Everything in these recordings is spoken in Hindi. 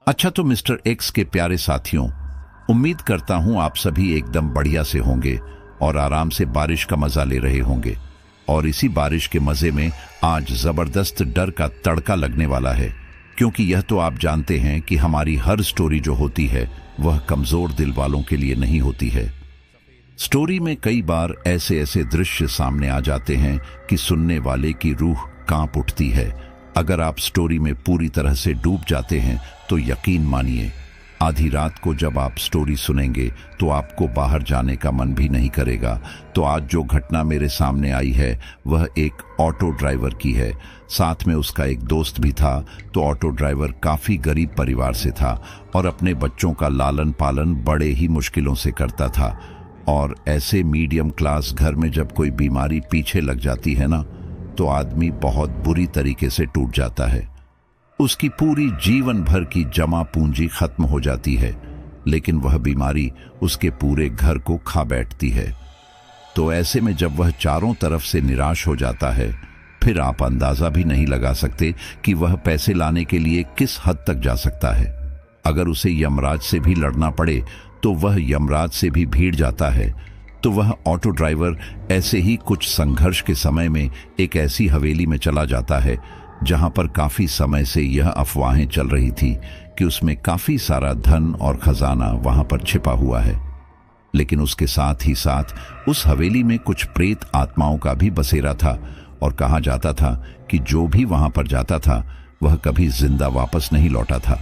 अच्छा तो मिस्टर एक्स के प्यारे साथियों, उम्मीद करता हूं आप सभी एकदम बढ़िया से होंगे और आराम से बारिश का मजा ले रहे होंगे। और इसी बारिश के मजे में आज जबरदस्त डर का तड़का लगने वाला है, क्योंकि यह तो आप जानते हैं कि हमारी हर स्टोरी जो होती है वह कमजोर दिल वालों के लिए नहीं होती है। स्टोरी में कई बार ऐसे ऐसे दृश्य सामने आ जाते हैं कि सुनने वाले की रूह कांप उठती है। अगर आप स्टोरी में पूरी तरह से डूब जाते हैं तो यकीन मानिए, आधी रात को जब आप स्टोरी सुनेंगे तो आपको बाहर जाने का मन भी नहीं करेगा। तो आज जो घटना मेरे सामने आई है वह एक ऑटो ड्राइवर की है। साथ में उसका एक दोस्त भी था। तो ऑटो ड्राइवर काफी गरीब परिवार से था और अपने बच्चों का लालन पालन बड़े ही मुश्किलों से करता था। और ऐसे मीडियम क्लास घर में जब कोई बीमारी पीछे लग जाती है ना, तो आदमी बहुत बुरी तरीके से टूट जाता है। उसकी पूरी जीवन भर की जमा पूंजी खत्म हो जाती है, लेकिन वह बीमारी उसके पूरे घर को खा बैठती है। तो ऐसे में जब वह चारों तरफ से निराश हो जाता है, फिर आप अंदाजा भी नहीं लगा सकते कि वह पैसे लाने के लिए किस हद तक जा सकता है। अगर उसे यमराज से भी लड़ना पड़े तो वह यमराज से भी भीड़ जाता है। तो वह ऑटो ड्राइवर ऐसे ही कुछ संघर्ष के समय में एक ऐसी हवेली में चला जाता है जहां पर काफी समय से यह अफवाहें चल रही थी कि उसमें काफी सारा धन और खजाना वहां पर छिपा हुआ है। लेकिन उसके साथ ही साथ उस हवेली में कुछ प्रेत आत्माओं का भी बसेरा था और कहा जाता था कि जो भी वहां पर जाता था वह कभी जिंदा वापस नहीं लौटा था।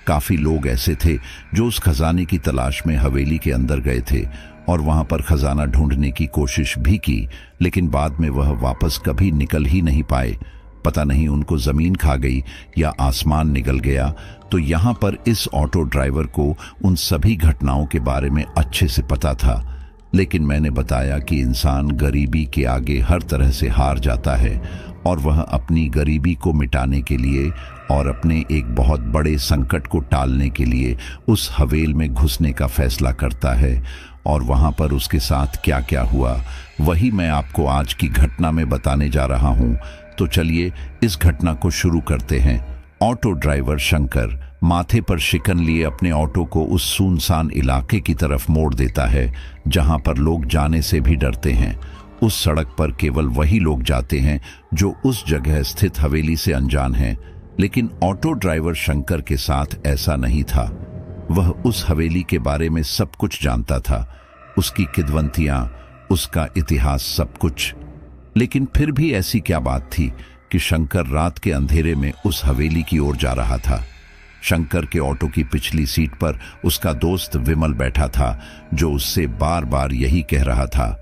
काफी लोग ऐसे थे जो उस खजाने की तलाश में हवेली के अंदर गए थे और वहां पर खजाना ढूंढने की कोशिश भी की, लेकिन बाद में वह वापस कभी निकल ही नहीं पाए। पता नहीं उनको जमीन खा गई या आसमान निगल गया। तो यहाँ पर इस ऑटो ड्राइवर को उन सभी घटनाओं के बारे में अच्छे से पता था। लेकिन मैंने बताया कि इंसान गरीबी के आगे हर तरह से हार जाता है और वह अपनी गरीबी को मिटाने के लिए और अपने एक बहुत बड़े संकट को टालने के लिए उस हवेल में घुसने का फैसला करता है। और वहां पर उसके साथ क्या क्या हुआ वही मैं आपको आज की घटना में बताने जा रहा हूं। तो चलिए इस घटना को शुरू करते हैं। ऑटो ड्राइवर शंकर माथे पर शिकन लिए अपने ऑटो को उस सुनसान इलाके की तरफ मोड़ देता है जहां पर लोग जाने से भी डरते हैं। उस सड़क पर केवल वही लोग जाते हैं जो उस जगह स्थित हवेली से अनजान हैं। लेकिन ऑटो ड्राइवर शंकर के साथ ऐसा नहीं था। वह उस हवेली के बारे में सब कुछ जानता था, उसकी किद्वंतियां, उसका इतिहास, सब कुछ। लेकिन फिर भी ऐसी क्या बात थी कि शंकर रात के अंधेरे में उस हवेली की ओर जा रहा था। शंकर के ऑटो की पिछली सीट पर उसका दोस्त विमल बैठा था, जो उससे बार बार यही कह रहा था,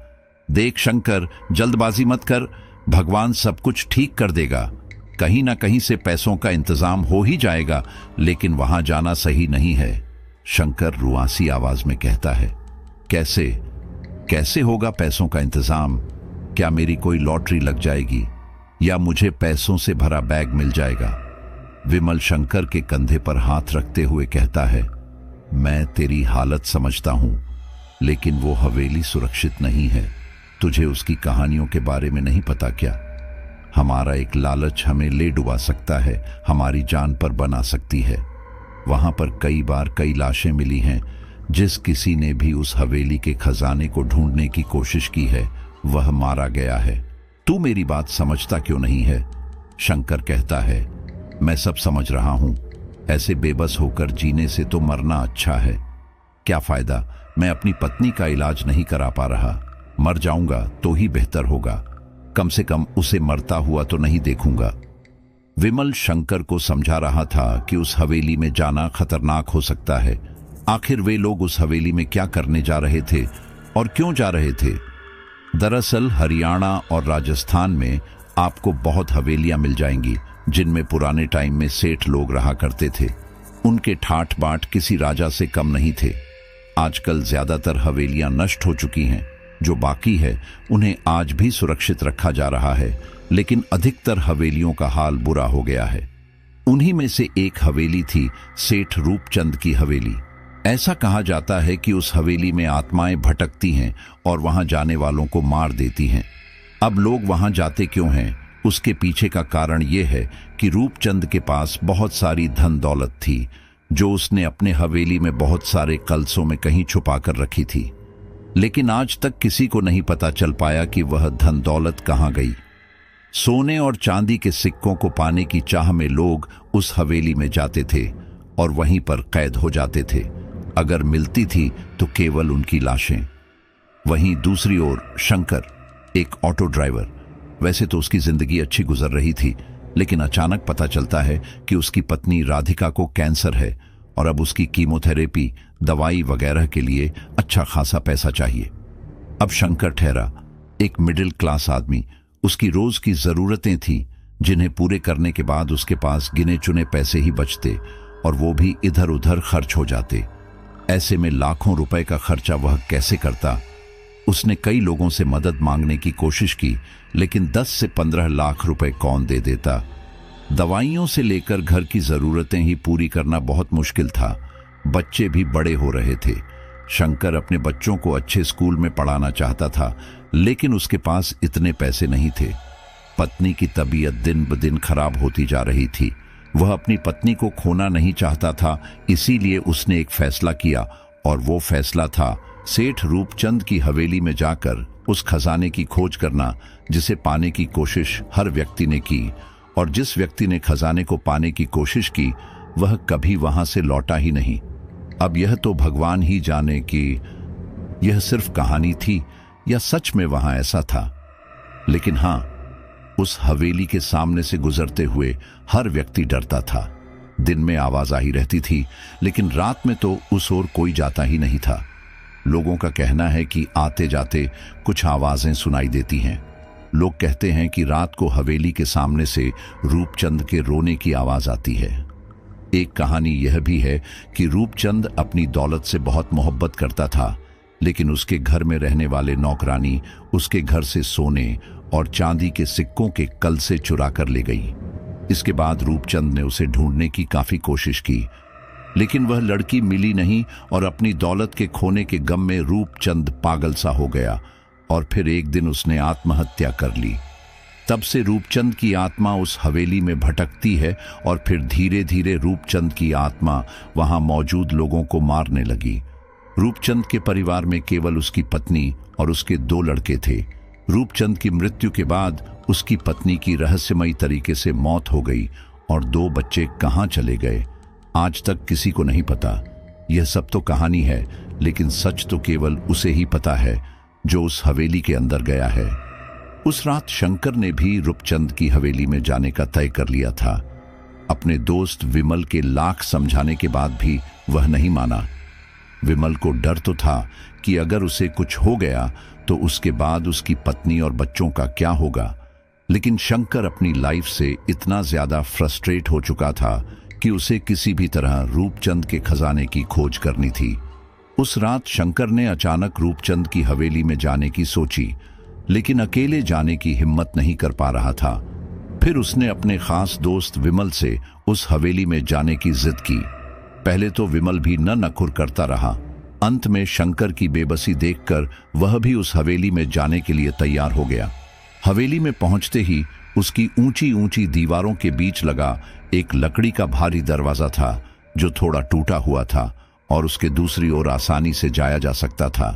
देख शंकर, जल्दबाजी मत कर, भगवान सब कुछ ठीक कर देगा। कहीं ना कहीं से पैसों का इंतजाम हो ही जाएगा, लेकिन वहां जाना सही नहीं है। शंकर रुआसी आवाज में कहता है, कैसे कैसे होगा पैसों का इंतजाम? क्या मेरी कोई लॉटरी लग जाएगी या मुझे पैसों से भरा बैग मिल जाएगा? विमल शंकर के कंधे पर हाथ रखते हुए कहता है, मैं तेरी हालत समझता हूं, लेकिन वो हवेली सुरक्षित नहीं है। तुझे उसकी कहानियों के बारे में नहीं पता क्या? हमारा एक लालच हमें ले डुबा सकता है, हमारी जान पर बना सकती है। वहां पर कई बार कई लाशें मिली हैं। जिस किसी ने भी उस हवेली के खजाने को ढूंढने की कोशिश की है वह मारा गया है। तू मेरी बात समझता क्यों नहीं है? शंकर कहता है, मैं सब समझ रहा हूं, ऐसे बेबस होकर जीने से तो मरना अच्छा है। क्या फायदा, मैं अपनी पत्नी का इलाज नहीं करा पा रहा। मर जाऊंगा तो ही बेहतर होगा, कम से कम उसे मरता हुआ तो नहीं देखूंगा। विमल शंकर को समझा रहा था कि उस हवेली में जाना खतरनाक हो सकता है। आखिर वे लोग उस हवेली में क्या करने जा रहे थे और क्यों जा रहे थे? दरअसल हरियाणा और राजस्थान में आपको बहुत हवेलियां मिल जाएंगी जिनमें पुराने टाइम में सेठ लोग रहा करते थे। उनके ठाठ बाट किसी राजा से कम नहीं थे। आजकल ज्यादातर हवेलियां नष्ट हो चुकी हैं। जो बाकी है उन्हें आज भी सुरक्षित रखा जा रहा है, लेकिन अधिकतर हवेलियों का हाल बुरा हो गया है। उन्हीं में से एक हवेली थी सेठ रूपचंद की हवेली। ऐसा कहा जाता है कि उस हवेली में आत्माएं भटकती हैं और वहां जाने वालों को मार देती हैं। अब लोग वहां जाते क्यों हैं? उसके पीछे का कारण यह है कि रूपचंद के पास बहुत सारी धन दौलत थी। जो उसने अपने हवेली में बहुत सारे कलसों में कहीं छुपा कर रखी थी। लेकिन आज तक किसी को नहीं पता चल पाया कि वह धन दौलत कहाँ गई। सोने और चांदी के सिक्कों को पाने की चाह में लोग उस हवेली में जाते थे और वहीं पर कैद हो जाते थे। अगर मिलती थी तो केवल उनकी लाशें। वहीं दूसरी ओर शंकर, एक ऑटो ड्राइवर, वैसे तो उसकी जिंदगी अच्छी गुजर रही थी, लेकिन अचानक पता चलता है कि उसकी पत्नी राधिका को कैंसर है और अब उसकी कीमोथेरेपी, दवाई वगैरह के लिए अच्छा खासा पैसा चाहिए। अब शंकर ठहरा एक मिडिल क्लास आदमी। उसकी रोज की जरूरतें थी जिन्हें पूरे करने के बाद उसके पास गिने चुने पैसे ही बचते और वो भी इधर उधर खर्च हो जाते। ऐसे में लाखों रुपए का खर्चा वह कैसे करता। उसने कई लोगों से मदद मांगने की कोशिश की, लेकिन 10 से 15 लाख रुपए कौन दे देता। दवाइयों से लेकर घर की जरूरतें ही पूरी करना बहुत मुश्किल था। बच्चे भी बड़े हो रहे थे। शंकर अपने बच्चों को अच्छे स्कूल में पढ़ाना चाहता था, लेकिन उसके पास इतने पैसे नहीं थे। पत्नी की तबीयत दिन ब दिन खराब होती जा रही थी। वह अपनी पत्नी को खोना नहीं चाहता था, इसीलिए उसने एक फैसला किया और वो फैसला था सेठ रूपचंद की हवेली में जाकर उस खजाने की खोज करना जिसे पाने की कोशिश हर व्यक्ति ने की, और जिस व्यक्ति ने खजाने को पाने की कोशिश की वह कभी वहां से लौटा ही नहीं। अब यह तो भगवान ही जाने कि यह सिर्फ कहानी थी या सच में वहां ऐसा था। लेकिन हां, उस हवेली के सामने से गुजरते हुए हर व्यक्ति डरता था। दिन में आवाज आ ही रहती थी, लेकिन रात में तो उस ओर कोई जाता ही नहीं था। लोगों का कहना है कि आते जाते कुछ आवाजें सुनाई देती हैं। लोग कहते हैं कि रात को हवेली के सामने से रूपचंद के रोने की आवाज आती है। एक कहानी यह भी है कि रूपचंद अपनी दौलत से बहुत मोहब्बत करता था, लेकिन उसके घर में रहने वाले नौकरानी उसके घर से सोने और चांदी के सिक्कों के कल से चुरा कर ले गई। इसके बाद रूपचंद ने उसे ढूंढने की काफी कोशिश की, लेकिन वह लड़की मिली नहीं और अपनी दौलत के खोने के गम में रूपचंद पागल सा हो गया और फिर एक दिन उसने आत्महत्या कर ली। तब से रूपचंद की आत्मा उस हवेली में भटकती है और फिर धीरे धीरे रूपचंद की आत्मा वहां मौजूद लोगों को मारने लगी। रूपचंद के परिवार में केवल उसकी पत्नी और उसके 2 लड़के थे। रूपचंद की मृत्यु के बाद उसकी पत्नी की रहस्यमयी तरीके से मौत हो गई और 2 बच्चे कहां चले गए आज तक किसी को नहीं पता। यह सब तो कहानी है, लेकिन सच तो केवल उसे ही पता है जो उस हवेली के अंदर गया है। उस रात शंकर ने भी रूपचंद की हवेली में जाने का तय कर लिया था। अपने दोस्त विमल के लाख समझाने के बाद भी वह नहीं माना। विमल को डर तो था कि अगर उसे कुछ हो गया तो उसके बाद उसकी पत्नी और बच्चों का क्या होगा, लेकिन शंकर अपनी लाइफ से इतना ज्यादा फ्रस्ट्रेट हो चुका था कि उसे किसी भी तरह रूपचंद के खजाने की खोज करनी थी। उस रात शंकर ने अचानक रूपचंद की हवेली में जाने की सोची, लेकिन अकेले जाने की हिम्मत नहीं कर पा रहा था। फिर उसने अपने खास दोस्त विमल से उस हवेली में जाने की जिद की। पहले तो विमल भी न नखुर करता रहा। अंत में शंकर की बेबसी देखकर वह भी उस हवेली में जाने के लिए तैयार हो गया। हवेली में पहुंचते ही उसकी ऊंची ऊंची दीवारों के बीच लगा एक लकड़ी का भारी दरवाजा था जो थोड़ा टूटा हुआ था और उसके दूसरी ओर आसानी से जाया जा सकता था।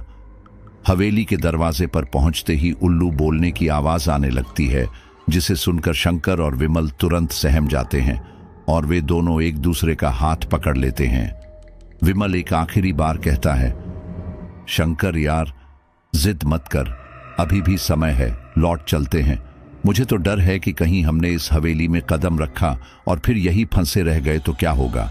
हवेली के दरवाजे पर पहुंचते ही उल्लू बोलने की आवाज आने लगती है, जिसे सुनकर शंकर और विमल तुरंत सहम जाते हैं और वे दोनों एक दूसरे का हाथ पकड़ लेते हैं। विमल एक आखिरी बार कहता है, शंकर यार, जिद मत कर, अभी भी समय है, लौट चलते हैं। मुझे तो डर है कि कहीं हमने इस हवेली में कदम रखा और फिर यही फंसे रह गए तो क्या होगा।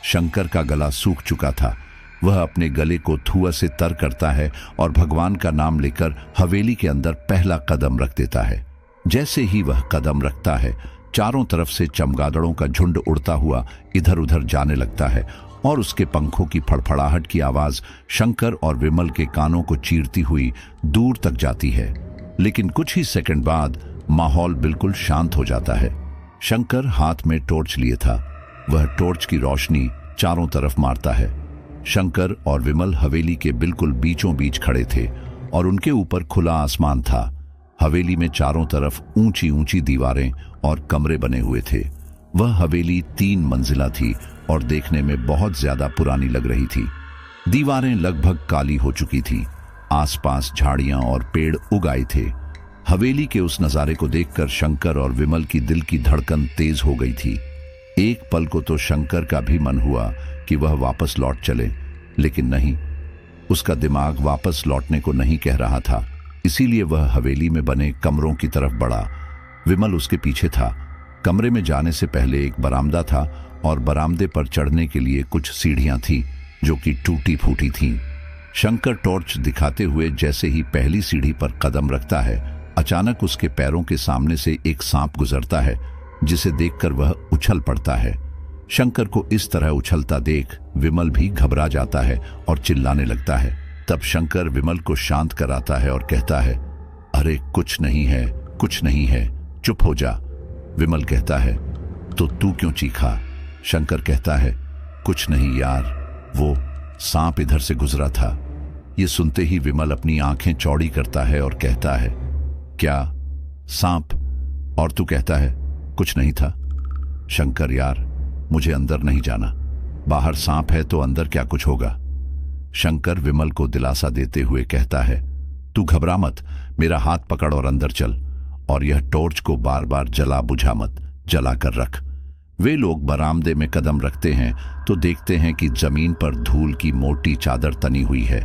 शंकर का गला सूख चुका था। वह अपने गले को धुआं से तर करता है और भगवान का नाम लेकर हवेली के अंदर पहला कदम रख देता है। जैसे ही वह कदम रखता है, चारों तरफ से चमगादड़ों का झुंड उड़ता हुआ इधर उधर जाने लगता है और उसके पंखों की फड़फड़ाहट की आवाज शंकर और विमल के कानों को चीरती हुई दूर तक जाती है। लेकिन कुछ ही सेकंड बाद माहौल बिल्कुल शांत हो जाता है। शंकर हाथ में टॉर्च लिए था। वह टॉर्च की रोशनी चारों तरफ मारता है। शंकर और विमल हवेली के बिल्कुल बीचों बीच खड़े थे और उनके ऊपर खुला आसमान था। हवेली में चारों तरफ ऊंची ऊंची दीवारें और कमरे बने हुए थे। वह हवेली 3 मंजिला थी और देखने में बहुत ज्यादा पुरानी लग रही थी। दीवारें लगभग काली हो चुकी थी। आसपास झाड़ियां और पेड़ उग आए थे। हवेली के उस नजारे को देखकर शंकर और विमल की दिल की धड़कन तेज हो गई थी। एक पल को तो शंकर का भी मन हुआ कि वह वापस लौट चले, लेकिन नहीं, उसका दिमाग वापस लौटने को नहीं कह रहा था। इसीलिए वह हवेली में बने कमरों की तरफ बढ़ा। विमल उसके पीछे था। कमरे में जाने से पहले एक बरामदा था और बरामदे पर चढ़ने के लिए कुछ सीढ़ियां थी जो कि टूटी फूटी थीं। शंकर टॉर्च दिखाते हुए जैसे ही पहली सीढ़ी पर कदम रखता है, अचानक उसके पैरों के सामने से एक सांप गुजरता है, जिसे देखकर वह उछल पड़ता है। शंकर को इस तरह उछलता देख विमल भी घबरा जाता है और चिल्लाने लगता है। तब शंकर विमल को शांत कराता है और कहता है, अरे कुछ नहीं है, कुछ नहीं है, चुप हो जा। विमल कहता है, तो तू क्यों चीखा? शंकर कहता है, कुछ नहीं यार, वो सांप इधर से गुजरा था। ये सुनते ही विमल अपनी आंखें चौड़ी करता है और कहता है, क्या सांप? और तू कहता है कुछ नहीं था। शंकर यार, मुझे अंदर नहीं जाना, बाहर सांप है तो अंदर क्या कुछ होगा। शंकर विमल को दिलासा देते हुए कहता है, तू घबरा मत, मेरा हाथ पकड़ और अंदर चल, और यह टॉर्च को बार बार जला बुझा मत, जला कर रख। वे लोग बरामदे में कदम रखते हैं तो देखते हैं कि जमीन पर धूल की मोटी चादर तनी हुई है।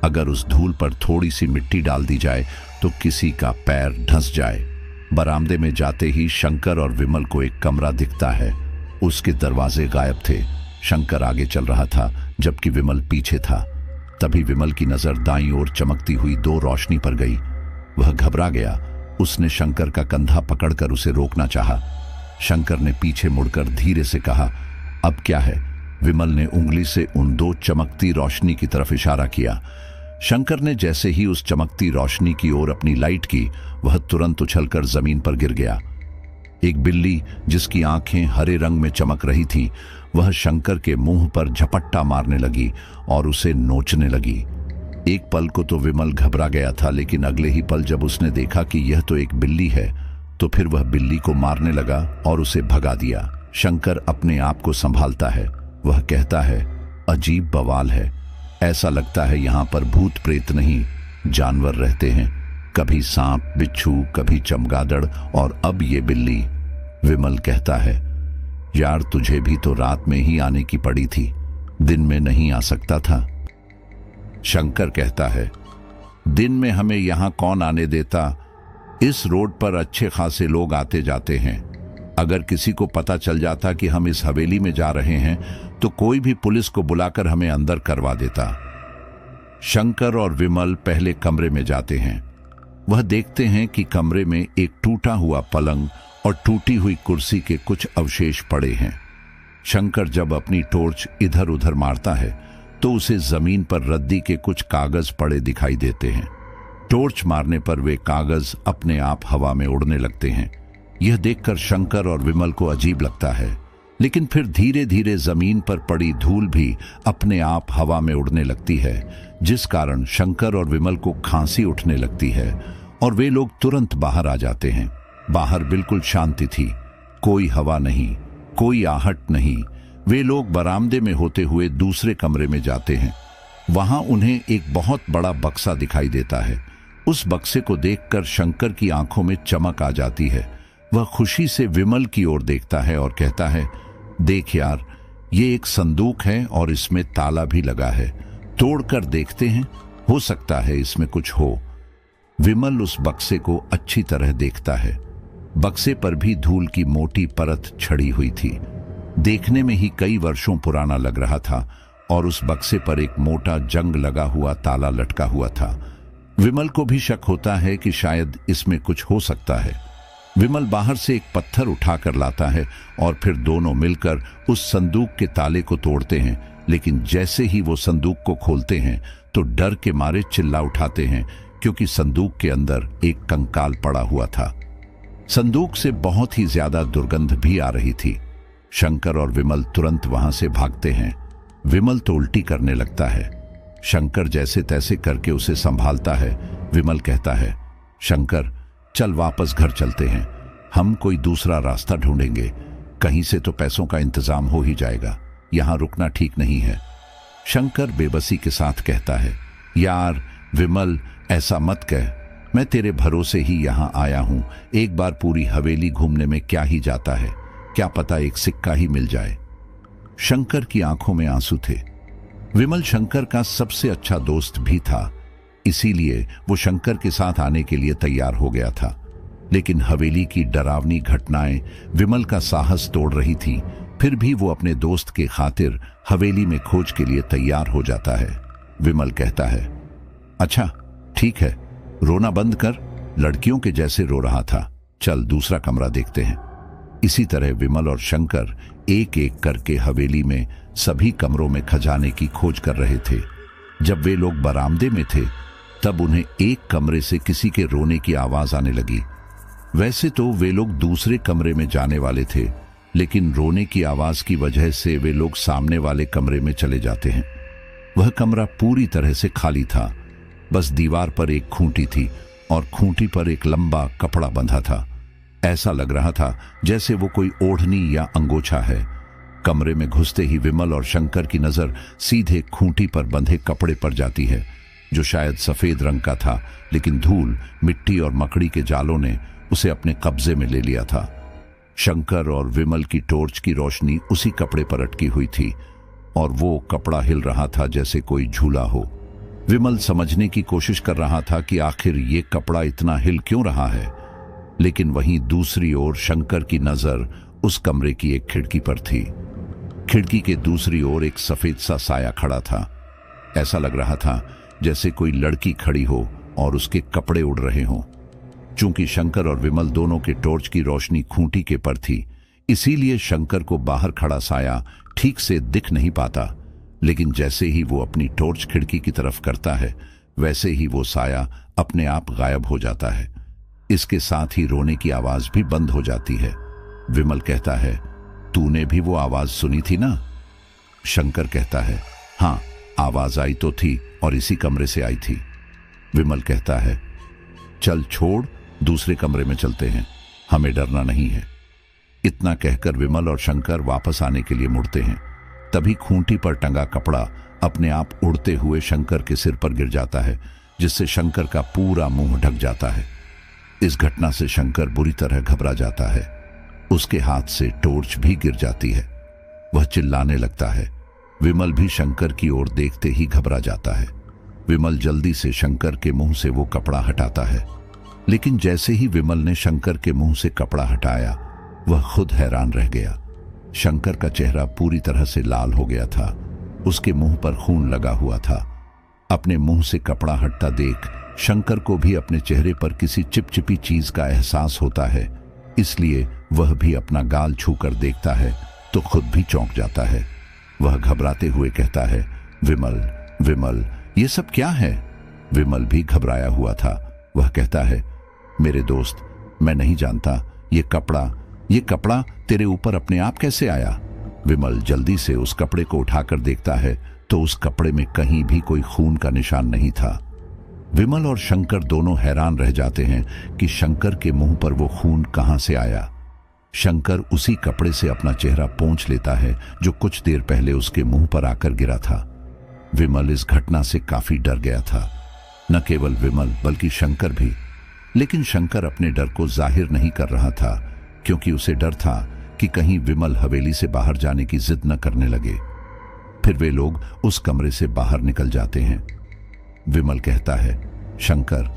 अगर उस धूल पर थोड़ी सी मिट्टी डाल दी जाए तो किसी का पैर धंस जाए। बरामदे में जाते ही शंकर और विमल को एक कमरा दिखता है। उसके दरवाजे गायब थे। शंकर आगे चल रहा था जबकि विमल पीछे था। तभी विमल की नजर दाईं ओर चमकती हुई दो रोशनी पर गई। वह घबरा गया। उसने शंकर का कंधा पकड़कर उसे रोकना चाहा। शंकर ने पीछे मुड़कर धीरे से कहा, अब क्या है? विमल ने उंगली से उन दो चमकती रोशनी की तरफ इशारा किया। शंकर ने जैसे ही उस चमकती रोशनी की ओर अपनी लाइट की, वह तुरंत उछलकर जमीन पर गिर गया। एक बिल्ली जिसकी आंखें हरे रंग में चमक रही थी, वह शंकर के मुंह पर झपट्टा मारने लगी और उसे नोचने लगी। एक पल को तो विमल घबरा गया था, लेकिन अगले ही पल जब उसने देखा कि यह तो एक बिल्ली है, तो फिर वह बिल्ली को मारने लगा और उसे भगा दिया। शंकर अपने आप को संभालता है। वह कहता है, अजीब बवाल है, ऐसा लगता है यहाँ पर भूत प्रेत नहीं, जानवर रहते हैं, कभी सांप, बिच्छू, कभी चमगादड़ और अब ये बिल्ली। विमल कहता है, यार तुझे भी तो रात में ही आने की पड़ी थी, दिन में नहीं आ सकता था। शंकर कहता है, दिन में हमें यहां कौन आने देता? इस रोड पर अच्छे खासे लोग आते जाते हैं। अगर किसी को पता चल जाता कि हम इस हवेली में जा रहे हैं तो कोई भी पुलिस को बुलाकर हमें अंदर करवा देता। शंकर और विमल पहले कमरे में जाते हैं। वह देखते हैं कि कमरे में एक टूटा हुआ पलंग और टूटी हुई कुर्सी के कुछ अवशेष पड़े हैं। शंकर जब अपनी टॉर्च इधर उधर मारता है तो उसे जमीन पर रद्दी के कुछ कागज पड़े दिखाई देते हैं। टॉर्च मारने पर वे कागज अपने आप हवा में उड़ने लगते हैं। यह देखकर शंकर और विमल को अजीब लगता है, लेकिन फिर धीरे धीरे जमीन पर पड़ी धूल भी अपने आप हवा में उड़ने लगती है, जिस कारण शंकर और विमल को खांसी उठने लगती है और वे लोग तुरंत बाहर आ जाते हैं। बाहर बिल्कुल शांति थी, कोई हवा नहीं, कोई आहट नहीं। वे लोग बरामदे में होते हुए दूसरे कमरे में जाते हैं। वहां उन्हें एक बहुत बड़ा बक्सा दिखाई देता है। उस बक्से को देखकर शंकर की आंखों में चमक आ जाती है। वह खुशी से विमल की ओर देखता है और कहता है, देख यार, ये एक संदूक है और इसमें ताला भी लगा है, तोड़कर देखते हैं, हो सकता है इसमें कुछ हो। विमल उस बक्से को अच्छी तरह देखता है। बक्से पर भी धूल की मोटी परत छड़ी हुई थी। देखने में ही कई वर्षों पुराना लग रहा था और उस बक्से पर एक मोटा जंग लगा हुआ ताला लटका हुआ था। विमल को भी शक होता है कि शायद इसमें कुछ हो सकता है। विमल बाहर से एक पत्थर उठाकर लाता है और फिर दोनों मिलकर उस संदूक के ताले को तोड़ते हैं, लेकिन जैसे ही वो संदूक को खोलते हैं तो डर के मारे चिल्ला उठाते हैं, क्योंकि संदूक के अंदर एक कंकाल पड़ा हुआ था। संदूक से बहुत ही ज्यादा दुर्गंध भी आ रही थी। शंकर और विमल तुरंत वहां से भागते हैं। विमल तो उल्टी करने लगता है। शंकर जैसे तैसे करके उसे संभालता है। विमल कहता है, शंकर चल वापस घर चलते हैं, हम कोई दूसरा रास्ता ढूंढेंगे, कहीं से तो पैसों का इंतजाम हो ही जाएगा। यहाँ रुकना ठीक नहीं है। शंकर बेबसी के साथ कहता है, यार विमल, ऐसा मत कह, मैं तेरे भरोसे ही यहाँ आया हूं। एक बार पूरी हवेली घूमने में क्या ही जाता है, क्या पता एक सिक्का ही मिल जाए। शंकर की आंखों में आंसू थे। विमल शंकर का सबसे अच्छा दोस्त भी था, इसीलिए वो शंकर के साथ आने के लिए तैयार हो गया था। लेकिन हवेली की डरावनी घटनाएं विमल का साहस तोड़ रही थी। फिर भी वो अपने दोस्त के खातिर हवेली में खोज के लिए तैयार हो जाता है। विमल कहता है, अच्छा ठीक है, रोना बंद कर, लड़कियों के जैसे रो रहा था, चल दूसरा कमरा देखते हैं। इसी तरह विमल और शंकर एक एक करके हवेली में सभी कमरों में खजाने की खोज कर रहे थे। जब वे लोग बरामदे में थे तब उन्हें एक कमरे से किसी के रोने की आवाज आने लगी। वैसे तो वे लोग दूसरे कमरे में जाने वाले थे, लेकिन रोने की आवाज की वजह से वे लोग सामने वाले कमरे में चले जाते हैं। वह कमरा पूरी तरह से खाली था, बस दीवार पर एक खूंटी थी और खूंटी पर एक लंबा कपड़ा बंधा था। ऐसा लग रहा था जैसे वो कोई ओढ़नी या अंगोछा है। कमरे में घुसते ही विमल और शंकर की नजर सीधे खूंटी पर बंधे कपड़े पर जाती है, जो शायद सफेद रंग का था, लेकिन धूल, मिट्टी और मकड़ी के जालों ने उसे अपने कब्जे में ले लिया था। शंकर और विमल की टॉर्च की रोशनी उसी कपड़े पर अटकी हुई थी और वो कपड़ा हिल रहा था जैसे कोई झूला हो। विमल समझने की कोशिश कर रहा था कि आखिर ये कपड़ा इतना हिल क्यों रहा है, लेकिन वहीं दूसरी ओर शंकर की नजर उस कमरे की एक खिड़की पर थी। खिड़की के दूसरी ओर एक सफेद सा साया खड़ा था। ऐसा लग रहा था जैसे कोई लड़की खड़ी हो और उसके कपड़े उड़ रहे हों। चूंकि शंकर और विमल दोनों के टॉर्च की रोशनी खूंटी के पर थी, इसीलिए शंकर को बाहर खड़ा साया ठीक से दिख नहीं पाता। लेकिन जैसे ही वो अपनी टॉर्च खिड़की की तरफ करता है, वैसे ही वो साया अपने आप गायब हो जाता है। इसके साथ ही रोने की आवाज भी बंद हो जाती है। विमल कहता है, तूने भी वो आवाज सुनी थी ना? शंकर कहता है, हाँ, आवाज आई तो थी और इसी कमरे से आई थी। विमल कहता है, चल छोड़, दूसरे कमरे में चलते हैं, हमें डरना नहीं है। इतना कहकर विमल और शंकर वापस आने के लिए मुड़ते हैं। तभी खूंटी पर टंगा कपड़ा अपने आप उड़ते हुए शंकर के सिर पर गिर जाता है, जिससे शंकर का पूरा मुंह ढक जाता है। इस घटना से शंकर बुरी तरह घबरा जाता है। उसके हाथ से टॉर्च भी गिर जाती है। वह चिल्लाने लगता है। विमल भी शंकर की ओर देखते ही घबरा जाता है। विमल जल्दी से शंकर के मुंह से वो कपड़ा हटाता है, लेकिन जैसे ही विमल ने शंकर के मुंह से कपड़ा हटाया, वह खुद हैरान रह गया। शंकर का चेहरा पूरी तरह से लाल हो गया था। उसके मुंह पर खून लगा हुआ था। अपने मुंह से कपड़ा हटता देख शंकर को भी अपने चेहरे पर किसी चिपचिपी चीज का एहसास होता है, इसलिए वह भी अपना गाल छूकर देखता है तो खुद भी चौंक जाता है। वह घबराते हुए कहता है, विमल, विमल, ये सब क्या है? विमल भी घबराया हुआ था। वह कहता है, मेरे दोस्त, मैं नहीं जानता, ये कपड़ा तेरे ऊपर अपने आप कैसे आया? विमल जल्दी से उस कपड़े को उठाकर देखता है तो उस कपड़े में कहीं भी कोई खून का निशान नहीं था। विमल और शंकर दोनों हैरान रह जाते हैं कि शंकर के मुंह पर वो खून कहां से आया। शंकर उसी कपड़े से अपना चेहरा पोंछ लेता है जो कुछ देर पहले उसके मुंह पर आकर गिरा था। विमल इस घटना से काफी डर गया था। न केवल विमल बल्कि शंकर भी। लेकिन शंकर अपने डर को जाहिर नहीं कर रहा था, क्योंकि उसे डर था कि कहीं विमल हवेली से बाहर जाने की जिद न करने लगे। फिर वे लोग उस कमरे से बाहर निकल जाते हैं। विमल कहता है, शंकर,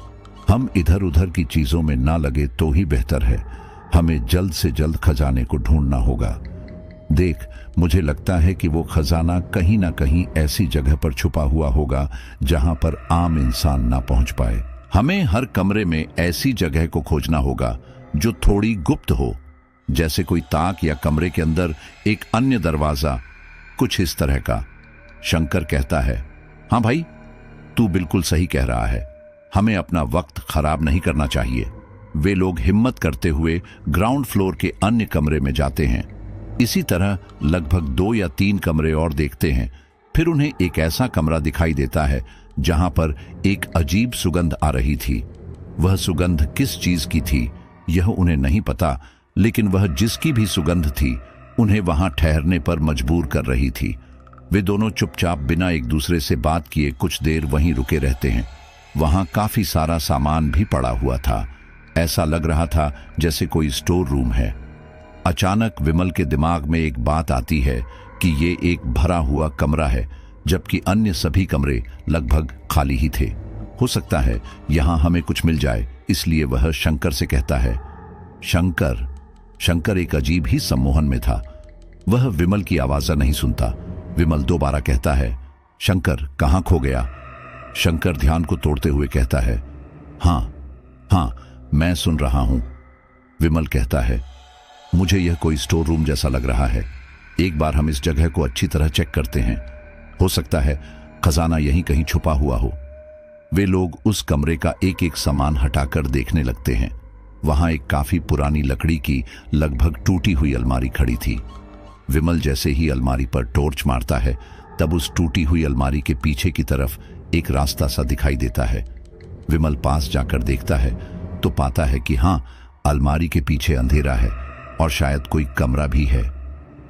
हम इधर उधर की चीजों में ना लगे तो ही बेहतर है। हमें जल्द से जल्द खजाने को ढूंढना होगा। देख, मुझे लगता है कि वो खजाना कहीं ना कहीं ऐसी जगह पर छुपा हुआ होगा जहां पर आम इंसान ना पहुंच पाए। हमें हर कमरे में ऐसी जगह को खोजना होगा जो थोड़ी गुप्त हो, जैसे कोई ताक या कमरे के अंदर एक अन्य दरवाजा, कुछ इस तरह का। शंकर कहता है, हाँ भाई, तू बिल्कुल सही कह रहा है। हमें अपना वक्त खराब नहीं करना चाहिए। वे लोग हिम्मत करते हुए ग्राउंड फ्लोर के अन्य कमरे में जाते हैं। इसी तरह लगभग 2 या 3 कमरे और देखते हैं। फिर उन्हें एक ऐसा कमरा दिखाई देता है जहां पर एक अजीब सुगंध आ रही थी। वह सुगंध किस चीज की थी यह उन्हें नहीं पता, लेकिन वह जिसकी भी सुगंध थी उन्हें वहां ठहरने पर मजबूर कर रही थी। वे दोनों चुपचाप बिना एक दूसरे से बात किए कुछ देर वहीं रुके रहते हैं। वहां काफी सारा सामान भी पड़ा हुआ था। ऐसा लग रहा था जैसे कोई स्टोर रूम है। अचानक विमल के दिमाग में एक बात आती है कि ये एक भरा हुआ कमरा है, जबकि अन्य सभी कमरे लगभग खाली ही थे। हो सकता है यहां हमें कुछ मिल जाए, इसलिए वह शंकर से कहता है। शंकर एक अजीब ही सम्मोहन में था। वह विमल की आवाज़ नहीं सुनता। विमल दोबारा कहता है, शंकर कहां खो गया? शंकर ध्यान को तोड़ते हुए कहता है, हाँ मैं सुन रहा हूं। विमल कहता है, मुझे यह कोई स्टोर रूम जैसा लग रहा है। एक बार हम इस जगह को अच्छी तरह चेक करते हैं। हो सकता है खजाना यहीं कहीं छुपा हुआ हो। वे लोग उस कमरे का एक एक सामान हटाकर देखने लगते हैं। वहां एक काफी पुरानी लकड़ी की लगभग टूटी हुई अलमारी खड़ी थी। विमल जैसे ही अलमारी पर टॉर्च मारता है, तब उस टूटी हुई अलमारी के पीछे की तरफ एक रास्ता सा दिखाई देता है। विमल पास जाकर देखता है तो पाता है कि हाँ, अलमारी के पीछे अंधेरा है और शायद कोई कमरा भी है।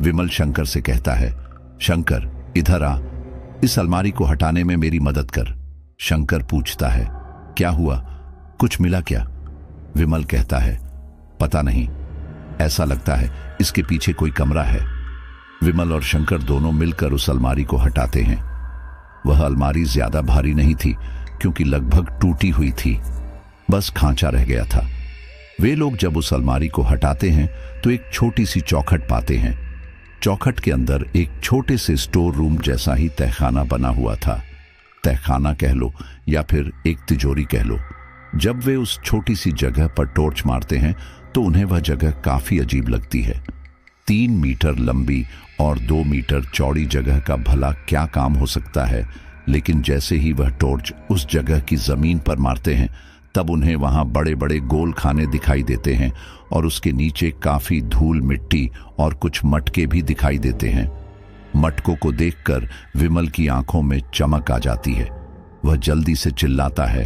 विमल शंकर से कहता है, शंकर इधर आ, इस अलमारी को हटाने में मेरी मदद कर। शंकर पूछता है, क्या हुआ, कुछ मिला क्या? विमल कहता है, पता नहीं, ऐसा लगता है इसके पीछे कोई कमरा है। विमल और शंकर दोनों मिलकर उस अलमारी को हटाते हैं। वह अलमारी ज्यादा भारी नहीं थी, क्योंकि लगभग टूटी हुई थी, बस खांचा रह गया था। वे लोग जब उस अलमारी को हटाते हैं तो एक छोटी सी चौखट पाते हैं। चौखट के अंदर एक छोटे से स्टोर रूम जैसा ही तहखाना बना हुआ था। तहखाना कह लो या फिर एक तिजोरी कह लो। जब वे उस छोटी सी जगह पर टॉर्च मारते हैं तो उन्हें वह जगह काफी अजीब लगती है। 3 मीटर लंबी और 2 मीटर चौड़ी जगह का भला क्या काम हो सकता है, लेकिन जैसे ही वह टॉर्च उस जगह की जमीन पर मारते हैं, तब उन्हें वहां बड़े बड़े गोल खाने दिखाई देते हैं और उसके नीचे काफी धूल मिट्टी और कुछ मटके भी दिखाई देते हैं। मटकों को देखकर विमल की आंखों में चमक आ जाती है। वह जल्दी से चिल्लाता है,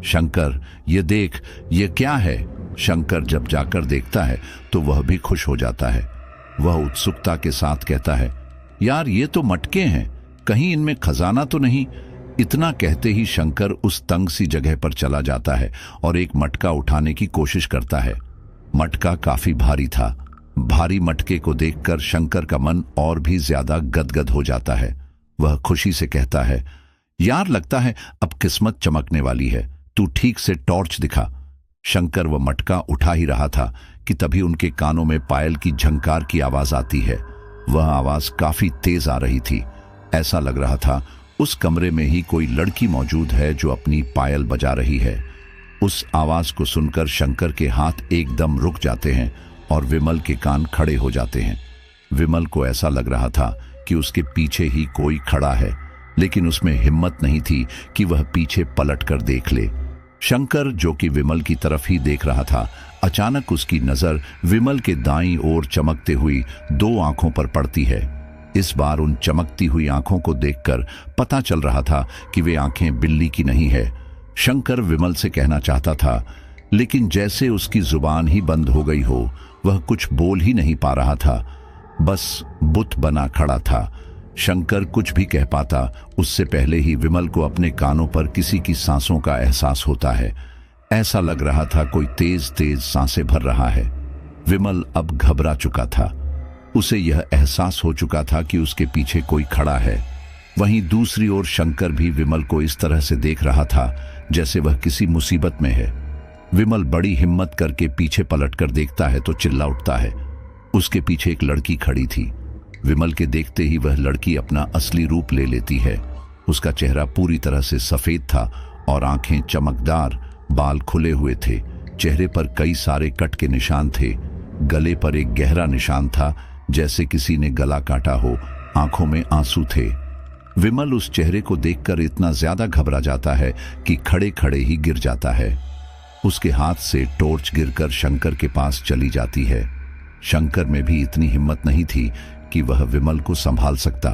शंकर ये देख, ये क्या है? शंकर जब जाकर देखता है तो वह भी खुश हो जाता है। वह उत्सुकता के साथ कहता है, यार ये तो मटके हैं, कहीं इनमें खजाना तो नहीं? इतना कहते ही शंकर उस तंग सी जगह पर चला जाता है और एक मटका उठाने की कोशिश करता है। मटका काफी भारी था। भारी मटके को देखकर शंकर का मन और भी ज्यादा गदगद हो जाता है। वह खुशी से कहता है, यार लगता है अब किस्मत चमकने वाली है, तू ठीक से टॉर्च दिखा। शंकर वह मटका उठा ही रहा था कि तभी उनके कानों में पायल की झंकार की आवाज आती है। वह आवाज काफी तेज आ रही थी। ऐसा लग रहा था उस कमरे में ही कोई लड़की मौजूद है जो अपनी पायल बजा रही है। उस आवाज को सुनकर शंकर के हाथ एकदम रुक जाते हैं और विमल के कान खड़े हो जाते हैं। विमल को ऐसा लग रहा था कि उसके पीछे ही कोई खड़ा है, लेकिन उसमें हिम्मत नहीं थी कि वह पीछे पलट कर देख ले। शंकर, जो कि विमल की तरफ ही देख रहा था, अचानक उसकी नजर विमल के दाईं ओर चमकते हुई 2 आंखों पर पड़ती है। इस बार उन चमकती हुई आंखों को देखकर पता चल रहा था कि वे आंखें बिल्ली की नहीं है। शंकर विमल से कहना चाहता था, लेकिन जैसे उसकी जुबान ही बंद हो गई हो, वह कुछ बोल ही नहीं पा रहा था, बस बुत बना खड़ा था। शंकर कुछ भी कह पाता उससे पहले ही विमल को अपने कानों पर किसी की सांसों का एहसास होता है। ऐसा लग रहा था कोई तेज तेज सांसें भर रहा है। विमल अब घबरा चुका था। उसे यह एहसास हो चुका था कि उसके पीछे कोई खड़ा है। वहीं दूसरी ओर शंकर भी विमल को इस तरह से देख रहा था जैसे वह किसी मुसीबत में है। विमल बड़ी हिम्मत करके पीछे पलटकर देखता है तो चिल्ला उठता है। उसके पीछे एक लड़की खड़ी थी। विमल के देखते ही वह लड़की अपना असली रूप ले लेती है। उसका चेहरा पूरी तरह से सफेद था और आंखें चमकदार, बाल खुले हुए थे। चेहरे पर कई सारे कट के निशान थे। गले पर एक गहरा निशान था, जैसे किसी ने गला काटा हो। आंखों में आंसू थे। विमल उस चेहरे को देखकर इतना ज्यादा घबरा जाता है कि खड़े खड़े ही गिर जाता है। उसके हाथ से टॉर्च गिरकर शंकर के पास चली जाती है। शंकर में भी इतनी हिम्मत नहीं थी कि वह विमल को संभाल सकता,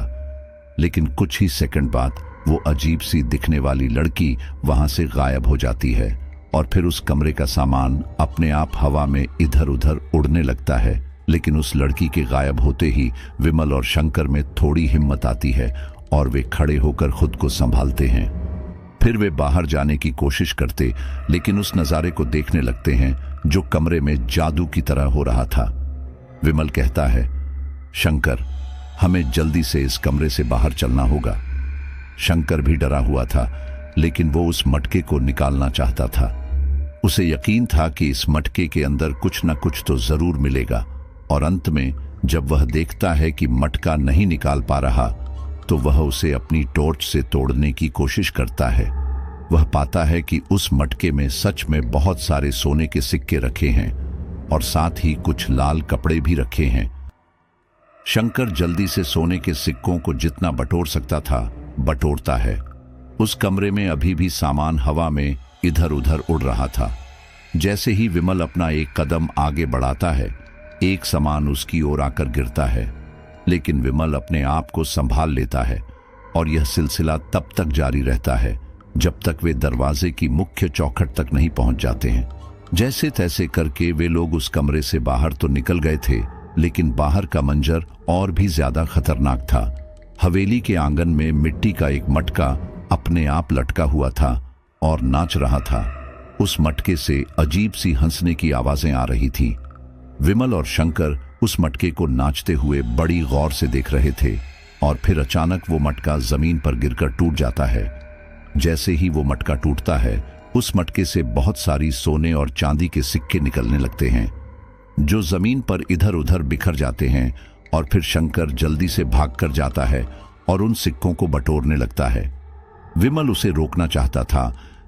लेकिन कुछ ही सेकंड बाद वो अजीब सी दिखने वाली लड़की वहां से गायब हो जाती है और फिर उस कमरे का सामान अपने आप हवा में इधर उधर उड़ने लगता है, लेकिन उस लड़की के गायब होते ही विमल और शंकर में थोड़ी हिम्मत आती है और वे खड़े होकर खुद को संभालते हैं। फिर वे बाहर जाने की कोशिश करते, लेकिन उस नज़ारे को देखने लगते हैं जो कमरे में जादू की तरह हो रहा था। विमल कहता है, शंकर, हमें जल्दी से इस कमरे से बाहर चलना होगा। शंकर भी डरा हुआ था, लेकिन वो उस मटके को निकालना चाहता था। उसे यकीन था कि इस मटके के अंदर कुछ न कुछ तो जरूर मिलेगा, और अंत में जब वह देखता है कि मटका नहीं निकाल पा रहा, तो वह उसे अपनी टॉर्च से तोड़ने की कोशिश करता है। वह पाता है कि उस मटके में सच में बहुत सारे सोने के सिक्के रखे हैं और साथ ही कुछ लाल कपड़े भी रखे हैं। शंकर जल्दी से सोने के सिक्कों को जितना बटोर सकता था बटोरता है। उस कमरे में अभी भी सामान हवा में इधर उधर उड़ रहा था। जैसे ही विमल अपना एक कदम आगे बढ़ाता है, एक सामान उसकी ओर आकर गिरता है, लेकिन विमल अपने आप को संभाल लेता है और यह सिलसिला तब तक जारी रहता है जब तक वे दरवाजे की मुख्य चौखट तक नहीं पहुंच जाते हैं। जैसे तैसे करके वे लोग उस कमरे से बाहर तो निकल गए थे, लेकिन बाहर का मंजर और भी ज्यादा खतरनाक था। हवेली के आंगन में मिट्टी का एक मटका अपने आप लटका हुआ था और नाच रहा था। उस मटके से अजीब सी हंसने की आवाजें आ रही थी। विमल और शंकर उस मटके को नाचते हुए बड़ी गौर से देख रहे थे, और फिर अचानक वो मटका जमीन पर गिरकर टूट जाता है। जैसे ही वो मटका टूटता है, उस मटके से बहुत सारी सोने और चांदी के सिक्के निकलने लगते हैं, जो जमीन पर इधर उधर बिखर जाते हैं। और फिर शंकर जल्दी से भागकर जाता है और उन सिक्कों को बटोरने लगता है। विमल उसे रोकना चाहता था,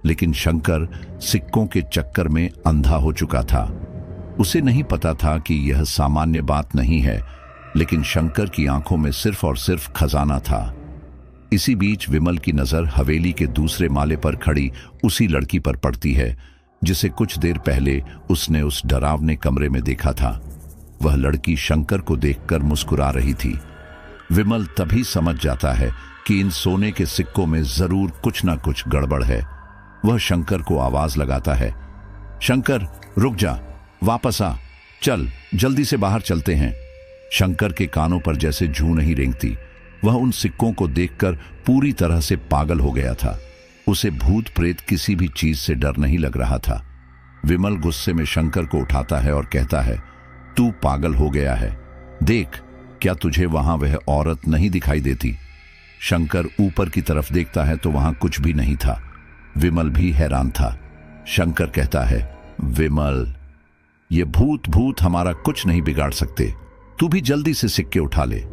लेकिन शंकर सिक्कों के चक्कर में अंधा हो चुका था। उसे नहीं पता था कि यह सामान्य बात नहीं है, लेकिन शंकर की आंखों में सिर्फ और सिर्फ खजाना था। इसी बीच विमल की नजर हवेली के दूसरे माले पर खड़ी उसी लड़की पर पड़ती है, जिसे कुछ देर पहले उसने उस डरावने कमरे में देखा था। वह लड़की शंकर को देखकर मुस्कुरा रही थी। विमल तभी समझ जाता है कि इन सोने के सिक्कों में जरूर कुछ ना कुछ गड़बड़ है। वह शंकर को आवाज लगाता है, शंकर, रुक जा, वापस आ, चल, जल्दी से बाहर चलते हैं। शंकर के कानों पर जैसे जूं नहीं रेंगती। वह उन सिक्कों को देखकर पूरी तरह से पागल हो गया था। उसे भूत प्रेत किसी भी चीज से डर नहीं लग रहा था। विमल गुस्से में शंकर को उठाता है और कहता है, तू पागल हो गया है। देख, क्या तुझे वहां वह औरत नहीं दिखाई देती? शंकर ऊपर की तरफ देखता है तो वहां कुछ भी नहीं था। विमल भी हैरान था। शंकर कहता है, विमल, ये भूत हमारा कुछ नहीं बिगाड़ सकते, तू भी जल्दी से सिक्के उठा ले।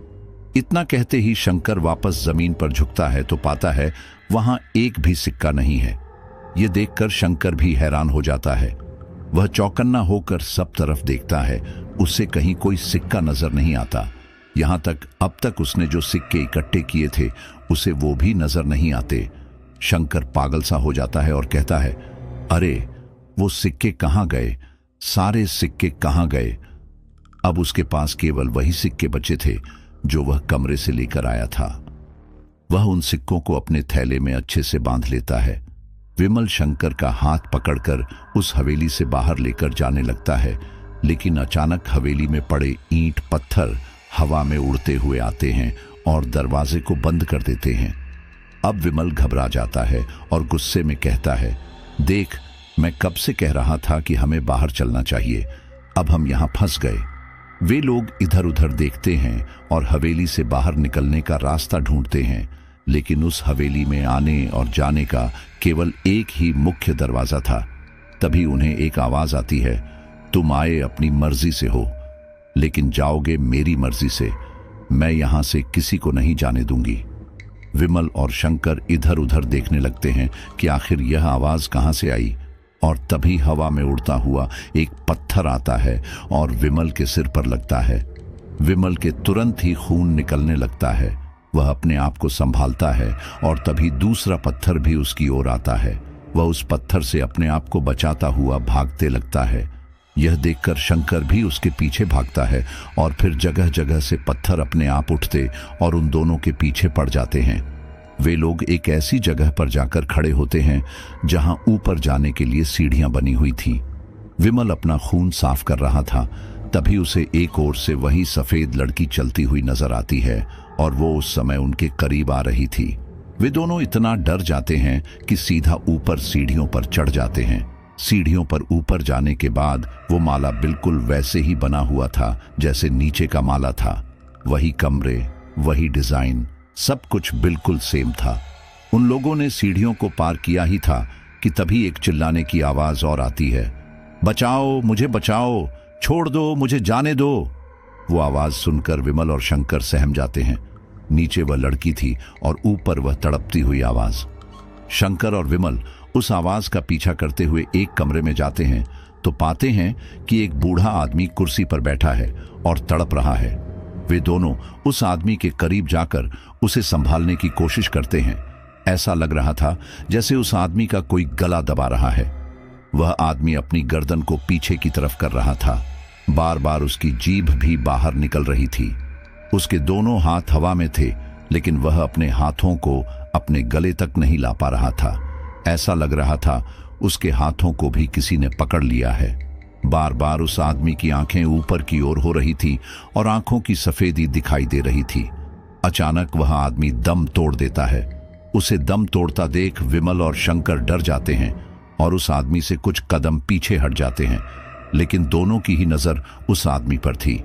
इतना कहते ही शंकर वापस जमीन पर झुकता है तो पाता है वहां एक भी सिक्का नहीं है। यह देखकर शंकर भी हैरान हो जाता है। वह चौकन्ना होकर सब तरफ देखता है, उसे कहीं कोई सिक्का नजर नहीं आता। यहां तक अब तक उसने जो सिक्के इकट्ठे किए थे उसे वो भी नजर नहीं आते। शंकर पागल सा हो जाता है और कहता है, अरे वो सिक्के कहां गए? सारे सिक्के कहां गए? अब उसके पास केवल वही सिक्के बचे थे जो वह कमरे से लेकर आया था। वह उन सिक्कों को अपने थैले में अच्छे से बांध लेता है। विमल शंकर का हाथ पकड़कर उस हवेली से बाहर लेकर जाने लगता है, लेकिन अचानक हवेली में पड़े ईंट पत्थर हवा में उड़ते हुए आते हैं और दरवाजे को बंद कर देते हैं। अब विमल घबरा जाता है और गुस्से में कहता है, देख, मैं कब से कह रहा था कि हमें बाहर चलना चाहिए, अब हम यहां फंस गए। वे लोग इधर उधर देखते हैं और हवेली से बाहर निकलने का रास्ता ढूंढते हैं, लेकिन उस हवेली में आने और जाने का केवल एक ही मुख्य दरवाजा था। तभी उन्हें एक आवाज आती है, तुम आए अपनी मर्जी से हो, लेकिन जाओगे मेरी मर्जी से। मैं यहां से किसी को नहीं जाने दूंगी। विमल और शंकर इधर उधर देखने लगते हैं कि आखिर यह आवाज कहां से आई, और तभी हवा में उड़ता हुआ एक पत्थर आता है और विमल के सिर पर लगता है। विमल के तुरंत ही खून निकलने लगता है। वह अपने आप को संभालता है और तभी दूसरा पत्थर भी उसकी ओर आता है। वह उस पत्थर से अपने आप को बचाता हुआ भागते लगता है। यह देखकर शंकर भी उसके पीछे भागता है और फिर जगह जगह से पत्थर अपने आप उठते और उन दोनों के पीछे पड़ जाते हैं। वे लोग एक ऐसी जगह पर जाकर खड़े होते हैं जहां ऊपर जाने के लिए सीढ़ियां बनी हुई थीं। विमल अपना खून साफ कर रहा था, तभी उसे एक ओर से वही सफेद लड़की चलती हुई नजर आती है और वो उस समय उनके करीब आ रही थी। वे दोनों इतना डर जाते हैं कि सीधा ऊपर सीढ़ियों पर चढ़ जाते हैं। सीढ़ियों पर ऊपर जाने के बाद वो माला बिल्कुल वैसे ही बना हुआ था जैसे नीचे का माला था। वही कमरे, वही डिजाइन, सब कुछ बिल्कुल सेम था। उन लोगों ने सीढ़ियों को पार किया ही था कि तभी एक चिल्लाने की आवाज और आती है, बचाओ, मुझे बचाओ, छोड़ दो, मुझे जाने दो। वो आवाज सुनकर विमल और शंकर सहम जाते हैं। नीचे वह लड़की थी और ऊपर वह तड़पती हुई आवाज। शंकर और विमल उस आवाज का पीछा करते हुए एक कमरे में जाते हैं तो पाते हैं कि एक बूढ़ा आदमी कुर्सी पर बैठा है और तड़प रहा है। वे दोनों उस आदमी के करीब जाकर उसे संभालने की कोशिश करते हैं। ऐसा लग रहा था जैसे उस आदमी का कोई गला दबा रहा है। वह आदमी अपनी गर्दन को पीछे की तरफ कर रहा था। बार बार उसकी जीभ भी बाहर निकल रही थी। उसके दोनों हाथ हवा में थे, लेकिन वह अपने हाथों को अपने गले तक नहीं ला पा रहा था। ऐसा लग रहा था उसके हाथों को भी किसी ने पकड़ लिया है। बार बार उस आदमी की आंखें ऊपर की ओर हो रही थी और आंखों की सफेदी दिखाई दे रही थी। अचानक वह आदमी दम तोड़ देता है। उसे दम तोड़ता देख विमल और शंकर डर जाते हैं और उस आदमी से कुछ कदम पीछे हट जाते हैं, लेकिन दोनों की ही नजर उस आदमी पर थी।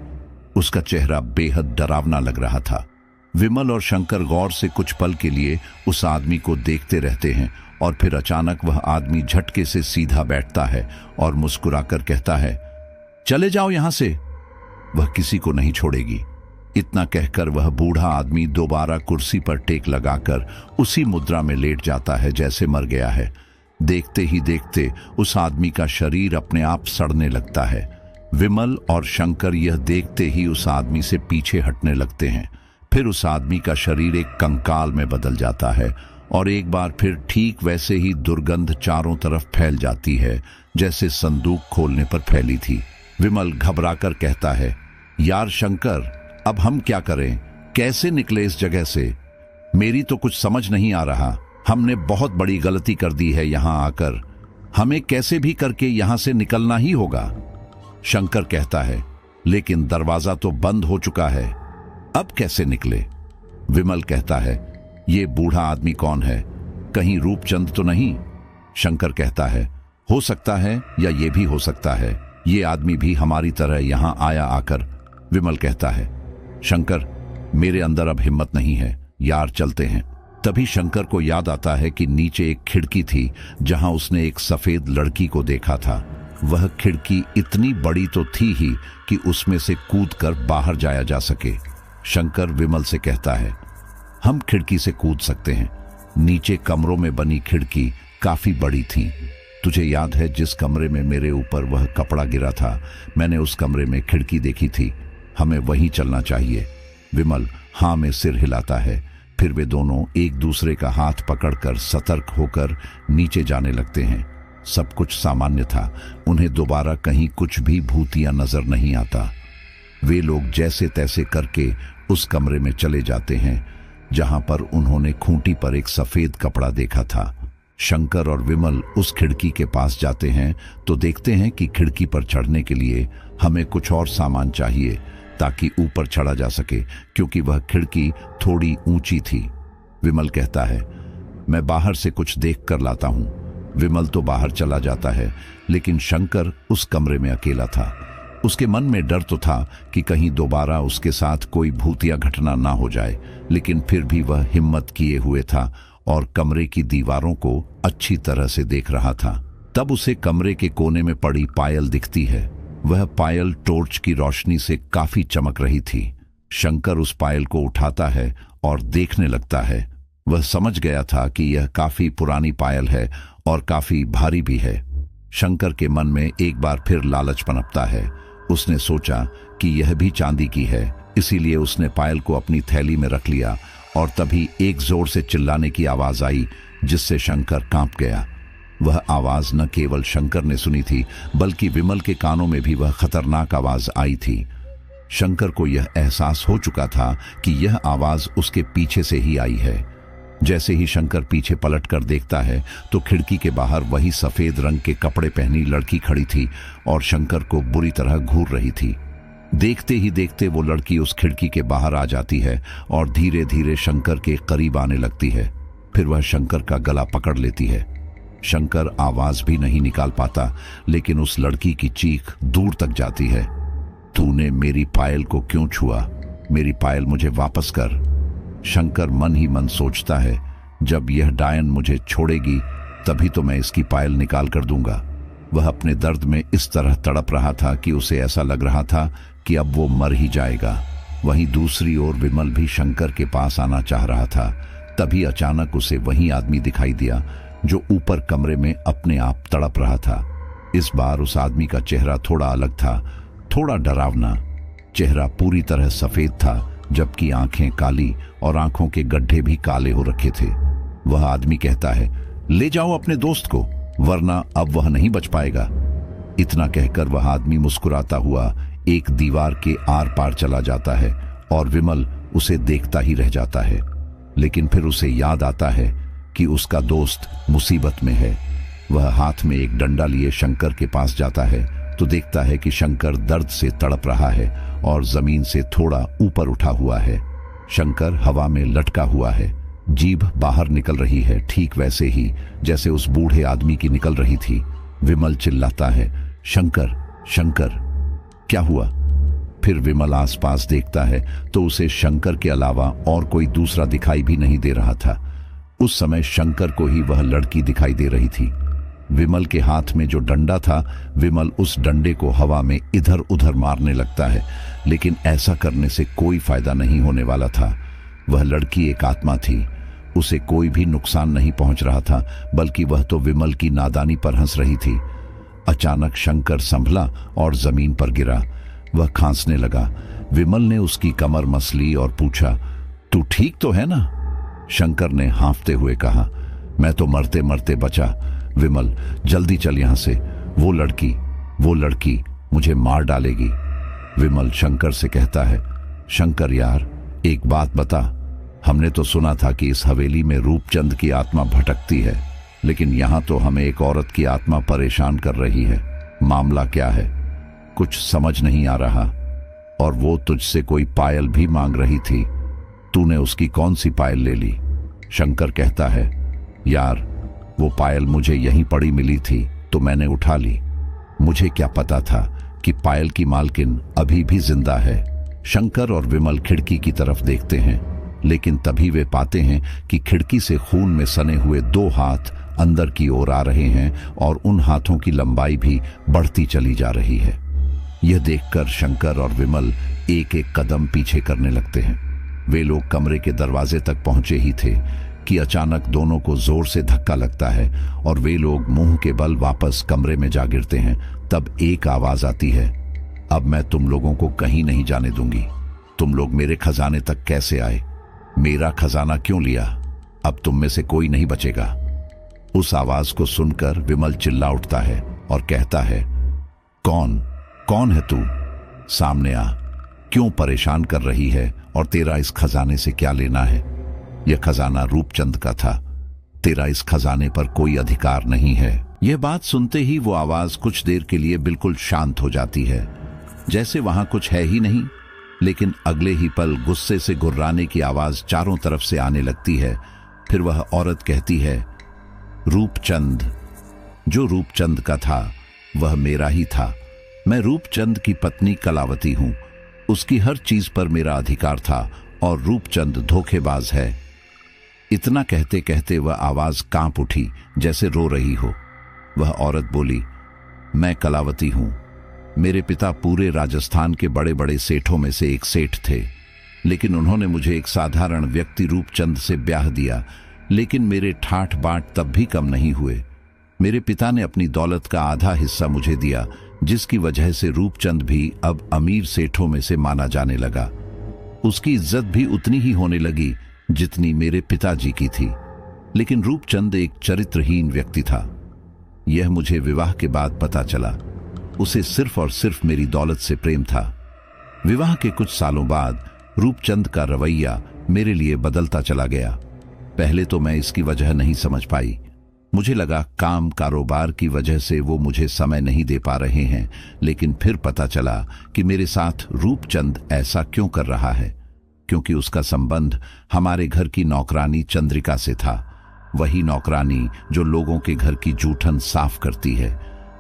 उसका चेहरा बेहद डरावना लग रहा था। विमल और शंकर गौर से कुछ पल के लिए उस आदमी को देखते रहते हैं और फिर अचानक वह आदमी झटके से सीधा बैठता है और मुस्कुराकर कहता है, चले जाओ यहां से, वह किसी को नहीं छोड़ेगी। इतना कहकर वह बूढ़ा आदमी दोबारा कुर्सी पर टेक लगाकर उसी मुद्रा में लेट जाता है जैसे मर गया है। देखते ही देखते उस आदमी का शरीर अपने आप सड़ने लगता है। विमल और शंकर यह देखते ही उस आदमी से पीछे हटने लगते हैं। फिर उस आदमी का शरीर एक कंकाल में बदल जाता है और एक बार फिर ठीक वैसे ही दुर्गंध चारों तरफ फैल जाती है जैसे संदूक खोलने पर फैली थी। विमल घबराकर कहता है, यार शंकर, अब हम क्या करें? कैसे निकले इस जगह से? मेरी तो कुछ समझ नहीं आ रहा। हमने बहुत बड़ी गलती कर दी है यहां आकर। हमें कैसे भी करके यहां से निकलना ही होगा। शंकर कहता है, लेकिन दरवाजा तो बंद हो चुका है, अब कैसे निकले? विमल कहता है, ये बूढ़ा आदमी कौन है? कहीं रूपचंद तो नहीं? शंकर कहता है, हो सकता है या ये भी हो सकता है, ये आदमी भी हमारी तरह यहां आया आकर। विमल कहता है, शंकर, मेरे अंदर अब हिम्मत नहीं है यार, चलते हैं। तभी शंकर को याद आता है कि नीचे एक खिड़की थी जहां उसने एक सफेद लड़की को देखा था। वह खिड़की इतनी बड़ी तो थी ही कि उसमें से कूदकर बाहर जाया जा सके। शंकर विमल से कहता है, हम खिड़की से कूद सकते हैं। नीचे कमरों में बनी खिड़की काफी बड़ी थी। तुझे याद है जिस कमरे में मेरे ऊपर वह कपड़ा गिरा था, मैंने उस कमरे में खिड़की देखी थी। हमें वहीं चलना चाहिए। विमल हाँ में सिर हिलाता है। फिर वे दोनों एक दूसरे का हाथ पकड़कर सतर्क होकर नीचे जाने लगते हैं। सब कुछ सामान्य था। उन्हें दोबारा कहीं कुछ भी भूतिया नजर नहीं आता। वे लोग जैसे तैसे करके उस कमरे में चले जाते हैं जहां पर उन्होंने खूंटी पर एक सफेद कपड़ा देखा था। शंकर और विमल उस खिड़की के पास जाते हैं तो देखते हैं कि खिड़की पर चढ़ने के लिए हमें कुछ और सामान चाहिए ताकि ऊपर चढ़ा जा सके, क्योंकि वह खिड़की थोड़ी ऊंची थी। विमल कहता है, मैं बाहर से कुछ देख कर लाता हूं। विमल तो बाहर चला जाता है, लेकिन शंकर उस कमरे में अकेला था। उसके मन में डर तो था कि कहीं दोबारा उसके साथ कोई भूतिया घटना ना हो जाए, लेकिन फिर भी वह हिम्मत किए हुए था और कमरे की दीवारों को अच्छी तरह से देख रहा था। तब उसे कमरे के कोने में पड़ी पायल दिखती है। वह पायल टॉर्च की रोशनी से काफी चमक रही थी। शंकर उस पायल को उठाता है और देखने लगता है। वह समझ गया था कि यह काफी पुरानी पायल है और काफी भारी भी है। शंकर के मन में एक बार फिर लालच पनपता है। उसने सोचा कि यह भी चांदी की है, इसीलिए उसने पायल को अपनी थैली में रख लिया और तभी एक जोर से चिल्लाने की आवाज आई जिससे शंकर कांप गया। वह आवाज न केवल शंकर ने सुनी थी, बल्कि विमल के कानों में भी वह खतरनाक आवाज आई थी। शंकर को यह एहसास हो चुका था कि यह आवाज उसके पीछे से ही आई है। जैसे ही शंकर पीछे पलटकर देखता है तो खिड़की के बाहर वही सफेद रंग के कपड़े पहनी लड़की खड़ी थी और शंकर को बुरी तरह घूर रही थी। देखते ही देखते वो लड़की उस खिड़की के बाहर आ जाती है और धीरे धीरे शंकर के करीब आने लगती है। फिर वह शंकर का गला पकड़ लेती है। शंकर आवाज भी नहीं निकाल पाता, लेकिन उस लड़की की चीख दूर तक जाती है। तूने मेरी पायल को क्यों छुआ? मेरी पायल मुझे वापस कर। शंकर मन ही मन सोचता है, जब यह डायन मुझे छोड़ेगी तभी तो मैं इसकी पायल निकाल कर दूंगा। वह अपने दर्द में इस तरह तड़प रहा था कि उसे ऐसा लग रहा था कि अब वो मर ही जाएगा। वहीं दूसरी ओर विमल भी शंकर के पास आना चाह रहा था। तभी अचानक उसे वही आदमी दिखाई दिया जो ऊपर कमरे में अपने आप तड़प रहा था। इस बार उस आदमी का चेहरा थोड़ा अलग था, थोड़ा डरावना। चेहरा पूरी तरह सफेद था, जबकि आंखें काली और आंखों के गड्ढे भी काले हो रखे थे। वह आदमी कहता है, ले जाओ अपने दोस्त को, वरना अब वह नहीं बच पाएगा। इतना कहकर वह आदमी मुस्कुराता हुआ एक दीवार के आर पार चला जाता है और विमल उसे देखता ही रह जाता है। लेकिन फिर उसे याद आता है कि उसका दोस्त मुसीबत में है। वह हाथ में एक डंडा लिए शंकर के पास जाता है तो देखता है कि शंकर दर्द से तड़प रहा है और जमीन से थोड़ा ऊपर उठा हुआ है। शंकर हवा में लटका हुआ है, जीभ बाहर निकल रही है, ठीक वैसे ही जैसे उस बूढ़े आदमी की निकल रही थी। विमल चिल्लाता है, शंकर शंकर, क्या हुआ? फिर विमल आसपास देखता है तो उसे शंकर के अलावा और कोई दूसरा दिखाई भी नहीं दे रहा था। उस समय शंकर को ही वह लड़की दिखाई दे रही थी। विमल के हाथ में जो डंडा था, विमल उस डंडे को हवा में इधर उधर मारने लगता है, लेकिन ऐसा करने से कोई फायदा नहीं होने वाला था। वह लड़की एक आत्मा थी, उसे कोई भी नुकसान नहीं पहुंच रहा था, बल्कि वह तो विमल की नादानी पर हंस रही थी। अचानक शंकर संभला और जमीन पर गिरा। वह खांसने लगा। विमल ने उसकी कमर मस ली और पूछा, तू ठीक तो है ना? शंकर ने हांफते हुए कहा, मैं तो मरते मरते बचा। विमल, जल्दी चल यहां से, वो लड़की मुझे मार डालेगी। विमल शंकर से कहता है, शंकर यार, एक बात बता, हमने तो सुना था कि इस हवेली में रूपचंद की आत्मा भटकती है, लेकिन यहां तो हमें एक औरत की आत्मा परेशान कर रही है। मामला क्या है? कुछ समझ नहीं आ रहा। और वो तुझसे कोई पायल भी मांग रही थी, तूने उसकी कौन सी पायल ले ली? शंकर कहता है, यार, वो पायल मुझे यहीं पड़ी मिली थी तो मैंने उठा ली। मुझे क्या पता था कि पायल की मालकिन अभी भी जिंदा है। शंकर और विमल खिड़की की तरफ देखते हैं, लेकिन तभी वे पाते हैं कि खिड़की से खून में सने हुए 2 हाथ अंदर की ओर आ रहे हैं और उन हाथों की लंबाई भी बढ़ती चली जा रही है। यह देखकर शंकर और विमल एक एक कदम पीछे करने लगते हैं। वे लोग कमरे के दरवाजे तक पहुंचे ही थे कि अचानक दोनों को जोर से धक्का लगता है और वे लोग मुंह के बल वापस कमरे में जा गिरते हैं। तब एक आवाज आती है, अब मैं तुम लोगों को कहीं नहीं जाने दूंगी। तुम लोग मेरे खजाने तक कैसे आए? मेरा खजाना क्यों लिया? अब तुम में से कोई नहीं बचेगा। उस आवाज को सुनकर विमल चिल्ला उठता है और कहता है, कौन है तू? सामने आ। क्यों परेशान कर रही है और तेरा इस खजाने से क्या लेना है? यह खजाना रूपचंद का था, तेरा इस खजाने पर कोई अधिकार नहीं है। यह बात सुनते ही वो आवाज कुछ देर के लिए बिल्कुल शांत हो जाती है, जैसे वहां कुछ है ही नहीं। लेकिन अगले ही पल गुस्से से गुर्राने की आवाज चारों तरफ से आने लगती है। फिर वह औरत कहती है, रूपचंद, जो रूपचंद का था वह मेरा ही था। मैं रूपचंद की पत्नी कलावती हूं। उसकी हर चीज पर मेरा अधिकार था और रूपचंद धोखेबाज है। इतना कहते कहते वह आवाज कांप उठी, जैसे रो रही हो। वह औरत बोली, मैं कलावती हूं। मेरे पिता पूरे राजस्थान के बड़े बड़े सेठों में से एक सेठ थे, लेकिन उन्होंने मुझे एक साधारण व्यक्ति रूपचंद से ब्याह दिया। लेकिन मेरे ठाठ बाट तब भी कम नहीं हुए। मेरे पिता ने अपनी दौलत का आधा हिस्सा मुझे दिया, जिसकी वजह से रूपचंद भी अब अमीर सेठों में से माना जाने लगा। उसकी इज्जत भी उतनी ही होने लगी जितनी मेरे पिताजी की थी। लेकिन रूपचंद एक चरित्रहीन व्यक्ति था। यह मुझे विवाह के बाद पता चला। उसे सिर्फ और सिर्फ मेरी दौलत से प्रेम था। विवाह के कुछ सालों बाद रूपचंद का रवैया मेरे लिए बदलता चला गया। पहले तो मैं इसकी वजह नहीं समझ पाई, मुझे लगा काम कारोबार की वजह से वो मुझे समय नहीं दे पा रहे हैं, लेकिन फिर पता चला कि मेरे साथ रूपचंद ऐसा क्यों कर रहा है, क्योंकि उसका संबंध हमारे घर की नौकरानी चंद्रिका से था। वही नौकरानी जो लोगों के घर की जूठन साफ करती है।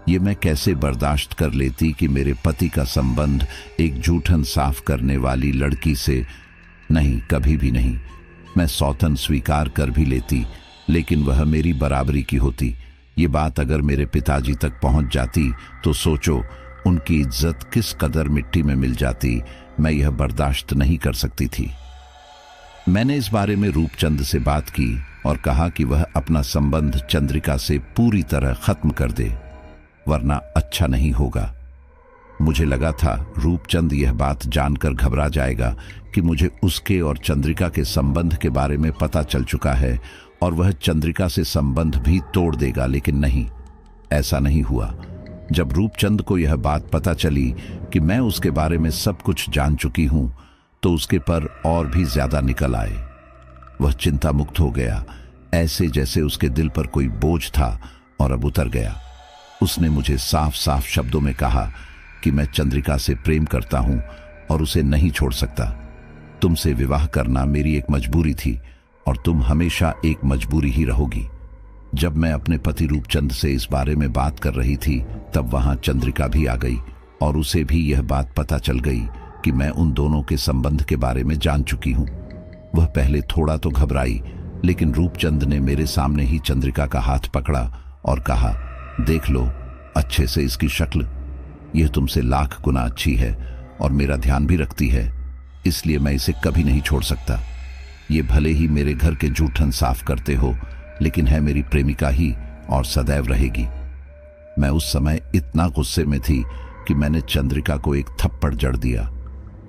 ये मैं कैसे बर्दाश्त कर लेती कि मेरे पति का संबंध एक जूठन साफ करने वाली लड़की से? नहीं, कभी भी नहीं। मैं सौतन स्वीकार कर भी लेती, लेकिन वह मेरी बराबरी की होती। ये बात अगर मेरे पिताजी तक पहुंच जाती तो सोचो उनकी इज्जत किस कदर मिट्टी में मिल जाती। मैं यह बर्दाश्त नहीं कर सकती थी। मैंने इस बारे में रूपचंद से बात की और कहा कि वह अपना संबंध चंद्रिका से पूरी तरह खत्म कर दे, वरना अच्छा नहीं होगा। मुझे लगा था रूपचंद यह बात जानकर घबरा जाएगा कि मुझे उसके और चंद्रिका के संबंध के बारे में पता चल चुका है और वह चंद्रिका से संबंध भी तोड़ देगा, लेकिन नहीं, ऐसा नहीं हुआ। जब रूपचंद को यह बात पता चली कि मैं उसके बारे में सब कुछ जान चुकी हूं, तो उसके पर और भी ज्यादा निकल आए। वह चिंता मुक्त हो गया, ऐसे जैसे उसके दिल पर कोई बोझ था और अब उतर गया। उसने मुझे साफ साफ शब्दों में कहा कि मैं चंद्रिका से प्रेम करता हूं और उसे नहीं छोड़ सकता। तुमसे विवाह करना मेरी एक मजबूरी थी और तुम हमेशा एक मजबूरी ही रहोगी। जब मैं अपने पति रूपचंद से इस बारे में बात कर रही थी, तब वहां चंद्रिका भी आ गई और उसे भी यह बात पता चल गई कि मैं उन दोनों के संबंध के बारे में जान चुकी हूं। वह पहले थोड़ा तो घबराई, लेकिन रूपचंद ने मेरे सामने ही चंद्रिका का हाथ पकड़ा और कहा, देख लो अच्छे से इसकी शक्ल, यह तुमसे लाख गुना अच्छी है और मेरा ध्यान भी रखती है, इसलिए मैं इसे कभी नहीं छोड़ सकता। ये भले ही मेरे घर के जूठन साफ करते हो, लेकिन है मेरी प्रेमिका ही और सदैव रहेगी। मैं उस समय इतना गुस्से में थी कि मैंने चंद्रिका को एक थप्पड़ जड़ दिया।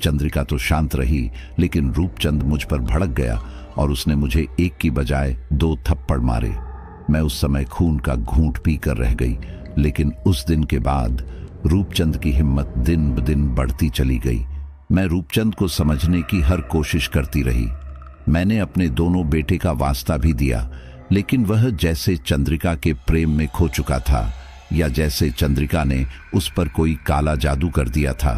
चंद्रिका तो शांत रही, लेकिन रूपचंद मुझ पर भड़क गया और उसने मुझे एक की बजाय 2 थप्पड़ मारे। मैं उस समय खून का घूंट पीकर रह गई, लेकिन उस दिन के बाद रूपचंद की हिम्मत दिन ब दिन बढ़ती चली गई। मैं रूपचंद को समझने की हर कोशिश करती रही। मैंने अपने दोनों बेटे का वास्ता भी दिया, लेकिन वह जैसे चंद्रिका के प्रेम में खो चुका था, या जैसे चंद्रिका ने उस पर कोई काला जादू कर दिया था।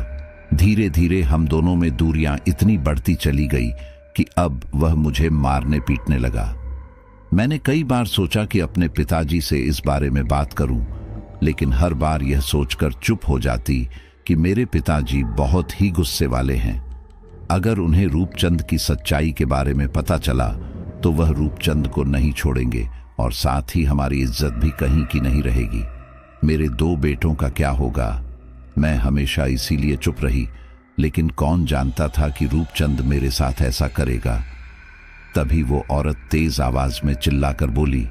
धीरे धीरे हम दोनों में दूरियां इतनी बढ़ती चली गई कि अब वह मुझे मारने पीटने लगा। मैंने कई बार सोचा कि अपने पिताजी से इस बारे में बात करूं, लेकिन हर बार यह सोचकर चुप हो जाती कि मेरे पिताजी बहुत ही गुस्से वाले हैं। अगर उन्हें रूपचंद की सच्चाई के बारे में पता चला तो वह रूपचंद को नहीं छोड़ेंगे और साथ ही हमारी इज्जत भी कहीं की नहीं रहेगी। मेरे 2 बेटों का क्या होगा? मैं हमेशा इसीलिए चुप रही, लेकिन कौन जानता था कि रूपचंद मेरे साथ ऐसा करेगा। तभी वो औरत तेज आवाज में चिल्लाकर बोली,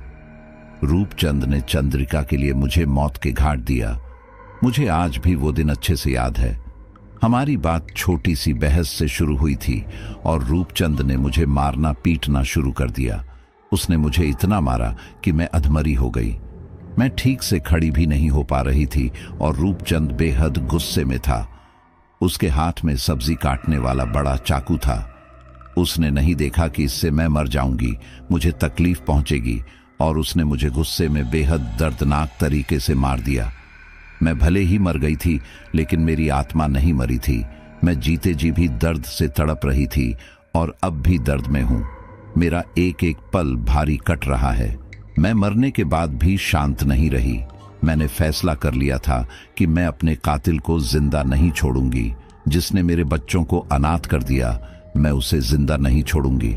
रूपचंद ने चंद्रिका के लिए मुझे मौत के घाट दिया। मुझे आज भी वो दिन अच्छे से याद है। हमारी बात छोटी सी बहस से शुरू हुई थी और रूपचंद ने मुझे मारना पीटना शुरू कर दिया। उसने मुझे इतना मारा कि मैं अधमरी हो गई। मैं ठीक से खड़ी भी नहीं हो पा रही थी और रूपचंद बेहद गुस्से में था। उसके हाथ में सब्जी काटने वाला बड़ा चाकू था। उसने नहीं देखा कि इससे मैं मर जाऊंगी, मुझे तकलीफ पहुंचेगी, और उसने मुझे गुस्से में बेहद दर्दनाक तरीके से मार दिया। मैं भले ही मर गई थी, लेकिन मेरी आत्मा नहीं मरी थी। मैं जीते जी भी दर्द से तड़प रही थी और अब भी दर्द में हूं। मेरा एक एक पल भारी कट रहा है। मैं मरने के बाद भी शांत नहीं रही। मैंने फैसला कर लिया था कि मैं अपने कातिल को जिंदा नहीं छोड़ूंगी। जिसने मेरे बच्चों को अनाथ कर दिया, मैं उसे जिंदा नहीं छोड़ूंगी।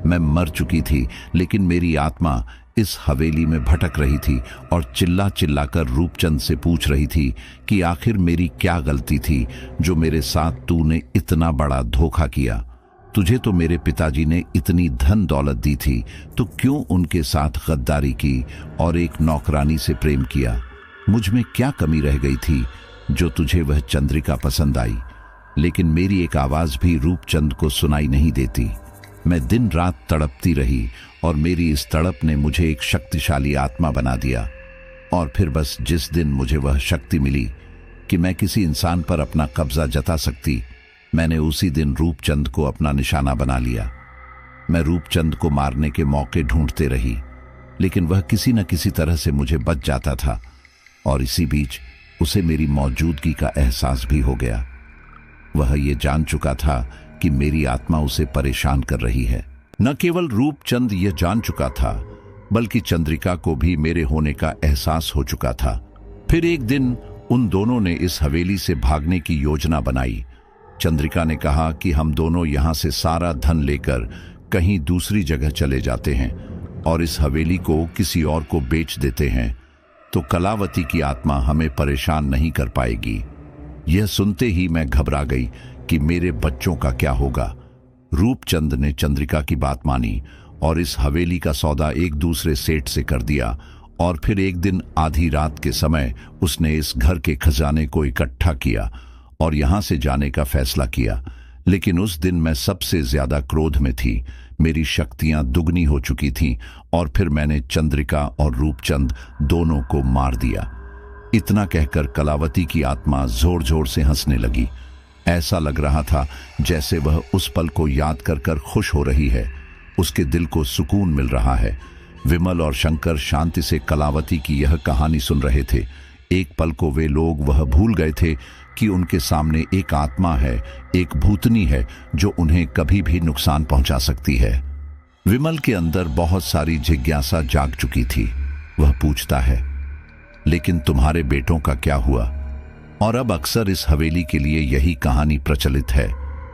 मैं मर चुकी थी, लेकिन मेरी आत्मा इस हवेली में भटक रही थी और चिल्ला चिल्ला कर रूपचंद से पूछ रही थी कि आखिर मेरी क्या गलती थी जो मेरे साथ तूने इतना बड़ा धोखा किया। तुझे तो मेरे पिताजी ने इतनी धन दौलत दी थी, तो क्यों उनके साथ गद्दारी की और एक नौकरानी से प्रेम किया? मुझ में क्या कमी रह गई थी जो तुझे वह चंद्रिका पसंद आई? लेकिन मेरी एक आवाज भी रूपचंद को सुनाई नहीं देती। मैं दिन रात तड़पती रही और मेरी इस तड़प ने मुझे एक शक्तिशाली आत्मा बना दिया। और फिर बस जिस दिन मुझे वह शक्ति मिली कि मैं किसी इंसान पर अपना कब्जा जता सकती, मैंने उसी दिन रूपचंद को अपना निशाना बना लिया। मैं रूपचंद को मारने के मौके ढूंढते रही। लेकिन वह किसी न किसी तरह से मुझे बच जाता था और इसी बीच उसे मेरी मौजूदगी का एहसास भी हो गया। वह ये जान चुका था कि मेरी आत्मा उसे परेशान कर रही है। न केवल रूपचंद यह जान चुका था, बल्कि चंद्रिका को भी मेरे होने का एहसास हो चुका था। फिर एक दिन उन दोनों ने इस हवेली से भागने की योजना बनाई। चंद्रिका ने कहा कि हम दोनों यहां से सारा धन लेकर कहीं दूसरी जगह चले जाते हैं और इस हवेली को किसी और को बेच देते हैं, तो कलावती की आत्मा हमें परेशान नहीं कर पाएगी। यह सुनते ही मैं घबरा गई कि मेरे बच्चों का क्या होगा। रूपचंद ने चंद्रिका की बात मानी और इस हवेली का सौदा एक दूसरे सेठ से कर दिया और फिर एक दिन आधी रात के समय उसने इस घर के खजाने को इकट्ठा किया और यहां से जाने का फैसला किया। लेकिन उस दिन मैं सबसे ज्यादा क्रोध में थी। मेरी शक्तियां दुगनी हो चुकी थीं और फिर मैंने चंद्रिका और रूपचंद दोनों को मार दिया। इतना कहकर कलावती की आत्मा जोर जोर से हंसने लगी। ऐसा लग रहा था जैसे वह उस पल को याद कर कर खुश हो रही है। उसके दिल को सुकून मिल रहा है। विमल और शंकर शांति से कलावती की यह कहानी सुन रहे थे। एक पल को वे लोग वह भूल गए थे कि उनके सामने एक आत्मा है, एक भूतनी है जो उन्हें कभी भी नुकसान पहुंचा सकती है। विमल के अंदर बहुत सारी जिज्ञासा जाग चुकी थी। वह पूछता है, लेकिन तुम्हारे बेटों का क्या हुआ? और अब अक्सर इस हवेली के लिए यही कहानी प्रचलित है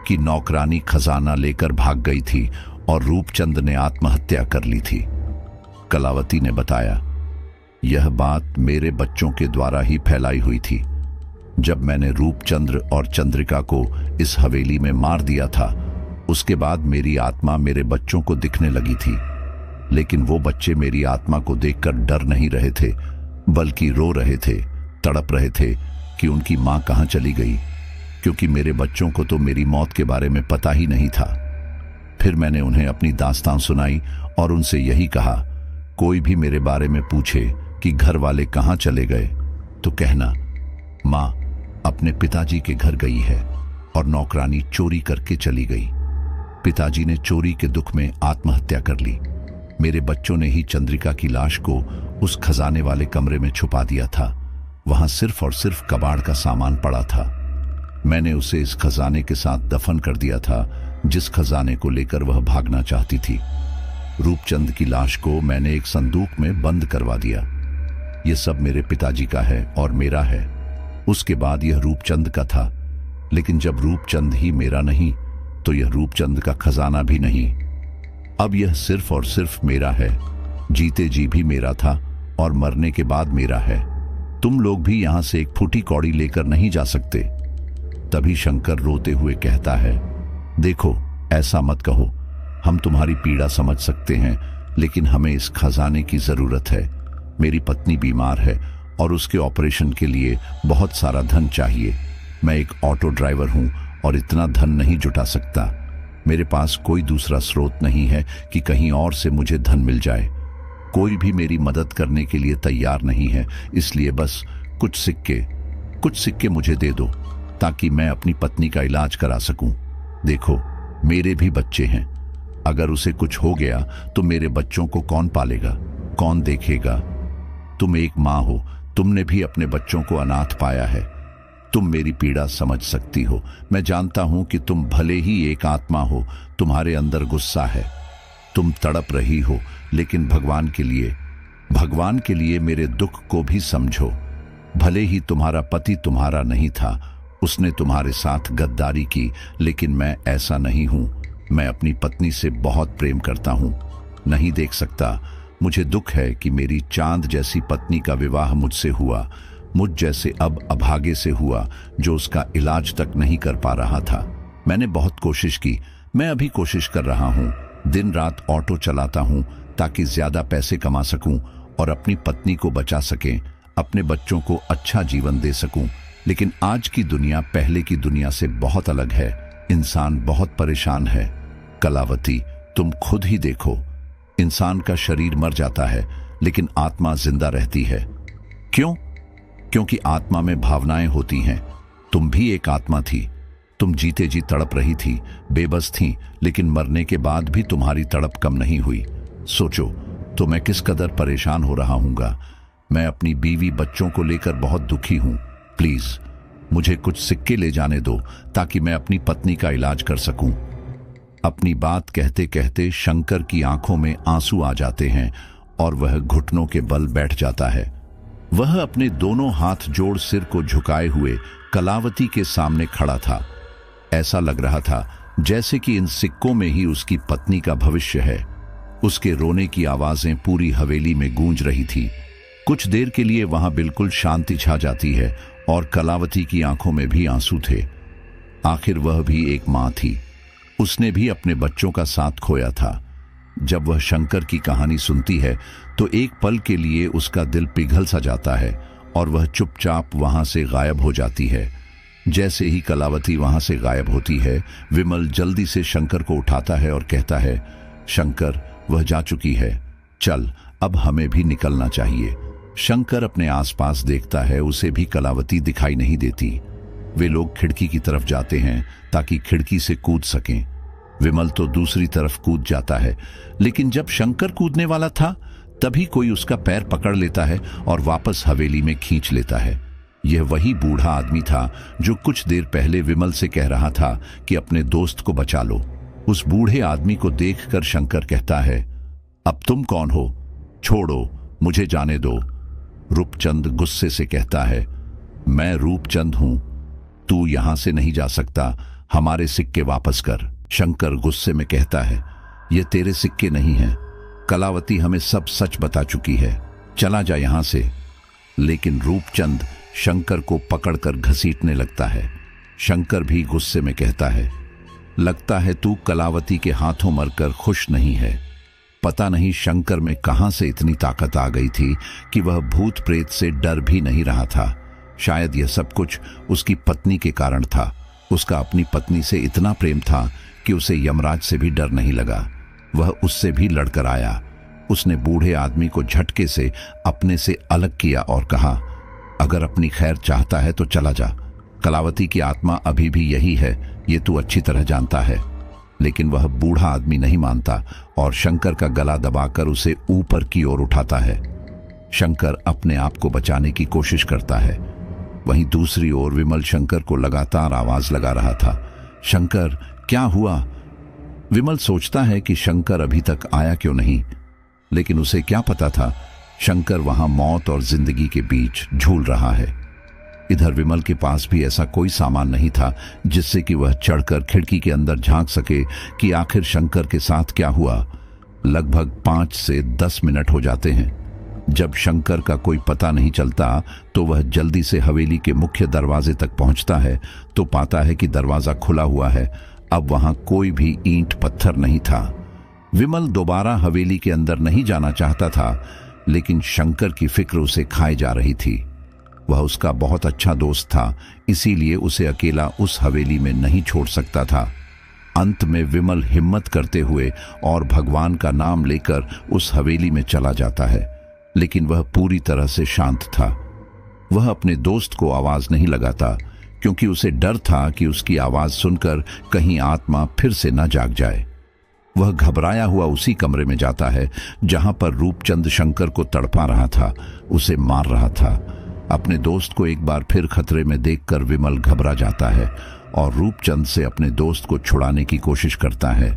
कि नौकरानी खजाना लेकर भाग गई थी और रूपचंद ने आत्महत्या कर ली थी। कलावती ने बताया, यह बात मेरे बच्चों के द्वारा ही फैलाई हुई थी। जब मैंने रूपचंद्र और चंद्रिका को इस हवेली में मार दिया था, उसके बाद मेरी आत्मा मेरे बच्चों को दिखने लगी थी। लेकिन वो बच्चे मेरी आत्मा को देखकर डर नहीं रहे थे, बल्कि रो रहे थे, तड़प रहे थे कि उनकी मां कहां चली गई, क्योंकि मेरे बच्चों को तो मेरी मौत के बारे में पता ही नहीं था। फिर मैंने उन्हें अपनी दास्तान सुनाई और उनसे यही कहा, कोई भी मेरे बारे में पूछे कि घर वाले कहां चले गए तो कहना, मां अपने पिताजी के घर गई है और नौकरानी चोरी करके चली गई। पिताजी ने चोरी के दुख में आत्महत्या कर ली। मेरे बच्चों ने ही चंद्रिका की लाश को उस खजाने वाले कमरे में छुपा दिया था। वहां सिर्फ और सिर्फ कबाड़ का सामान पड़ा था। मैंने उसे इस खजाने के साथ दफन कर दिया था जिस खजाने को लेकर वह भागना चाहती थी। रूपचंद की लाश को मैंने एक संदूक में बंद करवा दिया। यह सब मेरे पिताजी का है और मेरा है। उसके बाद यह रूपचंद का था, लेकिन जब रूपचंद ही मेरा नहीं तो यह रूपचंद का खजाना भी नहीं। अब यह सिर्फ और सिर्फ मेरा है। जीते जी भी मेरा था और मरने के बाद मेरा है। तुम लोग भी यहां से एक फूटी कौड़ी लेकर नहीं जा सकते। तभी शंकर रोते हुए कहता है, देखो ऐसा मत कहो, हम तुम्हारी पीड़ा समझ सकते हैं, लेकिन हमें इस खजाने की जरूरत है। मेरी पत्नी बीमार है और उसके ऑपरेशन के लिए बहुत सारा धन चाहिए। मैं एक ऑटो ड्राइवर हूं और इतना धन नहीं जुटा सकता। मेरे पास कोई दूसरा स्रोत नहीं है कि कहीं और से मुझे धन मिल जाए। कोई भी मेरी मदद करने के लिए तैयार नहीं है, इसलिए बस कुछ सिक्के मुझे दे दो ताकि मैं अपनी पत्नी का इलाज करा सकूं। देखो मेरे भी बच्चे हैं, अगर उसे कुछ हो गया तो मेरे बच्चों को कौन पालेगा, कौन देखेगा? तुम एक मां हो, तुमने भी अपने बच्चों को अनाथ पाया है। तुम मेरी पीड़ा समझ सकती हो। मैं जानता हूं कि तुम भले ही एक आत्मा हो, तुम्हारे अंदर गुस्सा है, तुम तड़प रही हो, लेकिन भगवान के लिए मेरे दुख को भी समझो। भले ही तुम्हारा पति तुम्हारा नहीं था, उसने तुम्हारे साथ गद्दारी की, लेकिन मैं ऐसा नहीं हूं। मैं अपनी पत्नी से बहुत प्रेम करता हूं। नहीं देख सकता। मुझे दुख है कि मेरी चांद जैसी पत्नी का विवाह मुझसे हुआ, मुझ जैसे अब अभागे से हुआ जो उसका इलाज तक नहीं कर पा रहा था। मैंने बहुत कोशिश की, मैं अभी कोशिश कर रहा हूं। दिन रात ऑटो चलाता हूं ताकि ज्यादा पैसे कमा सकूं और अपनी पत्नी को बचा सकें, अपने बच्चों को अच्छा जीवन दे सकूं। लेकिन आज की दुनिया पहले की दुनिया से बहुत अलग है। इंसान बहुत परेशान है। कलावती, तुम खुद ही देखो, इंसान का शरीर मर जाता है लेकिन आत्मा जिंदा रहती है। क्यों? क्योंकि आत्मा में भावनाएं होती हैं। तुम भी एक आत्मा थी। तुम जीते जी तड़प रही थी, बेबस थी, लेकिन मरने के बाद भी तुम्हारी तड़प कम नहीं हुई। सोचो, तो मैं किस कदर परेशान हो रहा हूँगा। मैं अपनी बीवी बच्चों को लेकर बहुत दुखी हूँ। प्लीज मुझे कुछ सिक्के ले जाने दो ताकि मैं अपनी पत्नी का इलाज कर सकूं। अपनी बात कहते कहते शंकर की आंखों में आंसू आ जाते हैं और वह घुटनों के बल बैठ जाता है। वह अपने दोनों हाथ जोड़ सिर को झुकाए हुए कलावती के सामने खड़ा था। ऐसा लग रहा था जैसे कि इन सिक्कों में ही उसकी पत्नी का भविष्य है। उसके रोने की आवाजें पूरी हवेली में गूंज रही थी। कुछ देर के लिए वहां बिल्कुल शांति छा जाती है और कलावती की आंखों में भी आंसू थे। आखिर वह भी एक मां थी। उसने भी अपने बच्चों का साथ खोया था। जब वह शंकर की कहानी सुनती है तो एक पल के लिए उसका दिल पिघल सा जाता है और वह चुपचाप वहां से गायब हो जाती है। जैसे ही कलावती वहां से गायब होती है, विमल जल्दी से शंकर को उठाता है और कहता है, शंकर, वह जा चुकी है, चल अब हमें भी निकलना चाहिए। शंकर अपने आसपास देखता है, उसे भी कलावती दिखाई नहीं देती। वे लोग खिड़की की तरफ जाते हैं ताकि खिड़की से कूद सकें। विमल तो दूसरी तरफ कूद जाता है, लेकिन जब शंकर कूदने वाला था तभी कोई उसका पैर पकड़ लेता है और वापस हवेली में खींच लेता है। यह वही बूढ़ा आदमी था जो कुछ देर पहले विमल से कह रहा था कि अपने दोस्त को बचा लो। उस बूढ़े आदमी को देखकर शंकर कहता है, अब तुम कौन हो? छोड़ो, मुझे जाने दो। रूपचंद गुस्से से कहता है, मैं रूपचंद हूं, तू यहां से नहीं जा सकता, हमारे सिक्के वापस कर। शंकर गुस्से में कहता है, ये तेरे सिक्के नहीं हैं, कलावती हमें सब सच बता चुकी है, चला जा यहां से। लेकिन रूपचंद शंकर को पकड़कर घसीटने लगता है। शंकर भी गुस्से में कहता है, लगता है तू कलावती के हाथों मरकर खुश नहीं है। पता नहीं शंकर में कहां से इतनी ताकत आ गई थी कि वह भूत प्रेत से डर भी नहीं रहा था। शायद यह सब कुछ उसकी पत्नी के कारण था। उसका अपनी पत्नी से इतना प्रेम था कि उसे यमराज से भी डर नहीं लगा। वह उससे भी लड़कर आया। उसने बूढ़े आदमी को झटके से अपने से अलग किया और कहा, अगर अपनी खैर चाहता है तो चला जा। कलावती की आत्मा अभी भी यही है, ये तू अच्छी तरह जानता है। लेकिन वह बूढ़ा आदमी नहीं मानता और शंकर का गला दबाकर उसे ऊपर की ओर उठाता है। शंकर अपने आप को बचाने की कोशिश करता है। वहीं दूसरी ओर विमल शंकर को लगातार आवाज लगा रहा था, शंकर, क्या हुआ? विमल सोचता है कि शंकर अभी तक आया क्यों नहीं, लेकिन उसे क्या पता था शंकर वहां मौत और जिंदगी के बीच झूल रहा है। इधर विमल के पास भी ऐसा कोई सामान नहीं था जिससे कि वह चढ़कर खिड़की के अंदर झांक सके कि आखिर शंकर के साथ क्या हुआ। लगभग 5 से 10 मिनट हो जाते हैं। जब शंकर का कोई पता नहीं चलता तो वह जल्दी से हवेली के मुख्य दरवाजे तक पहुंचता है तो पाता है कि दरवाजा खुला हुआ है। अब वहां कोई भी ईंट पत्थर नहीं था। विमल दोबारा हवेली के अंदर नहीं जाना चाहता था, लेकिन शंकर की फिक्र उसे खाए जा रही थी। वह उसका बहुत अच्छा दोस्त था, इसीलिए उसे अकेला उस हवेली में नहीं छोड़ सकता था। अंत में विमल हिम्मत करते हुए और भगवान का नाम लेकर उस हवेली में चला जाता है, लेकिन वह पूरी तरह से शांत था। वह अपने दोस्त को आवाज नहीं लगाता क्योंकि उसे डर था कि उसकी आवाज सुनकर कहीं आत्मा फिर से न जाग जाए। वह घबराया हुआ उसी कमरे में जाता है जहां पर रूपचंद शंकर को तड़पा रहा था, उसे मार रहा था। अपने दोस्त को एक बार फिर खतरे में देखकर विमल घबरा जाता है और रूपचंद से अपने दोस्त को छुड़ाने की कोशिश करता है,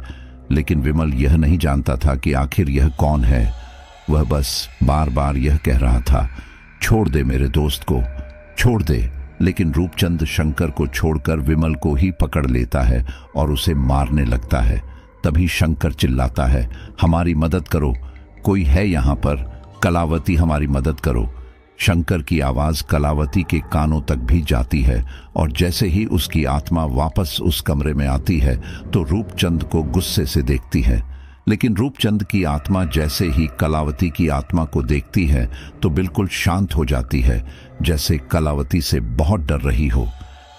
लेकिन विमल यह नहीं जानता था कि आखिर यह कौन है। वह बस बार बार यह कह रहा था, छोड़ दे मेरे दोस्त को, छोड़ दे। लेकिन रूपचंद शंकर को छोड़कर विमल को ही पकड़ लेता है और उसे मारने लगता है। तभी शंकर चिल्लाता है, हमारी मदद करो, कोई है यहाँ पर, कलावती हमारी मदद करो। शंकर की आवाज कलावती के कानों तक भी जाती है और जैसे ही उसकी आत्मा वापस उस कमरे में आती है तो रूपचंद को गुस्से से देखती है। लेकिन रूपचंद की आत्मा जैसे ही कलावती की आत्मा को देखती है तो बिल्कुल शांत हो जाती है, जैसे कलावती से बहुत डर रही हो।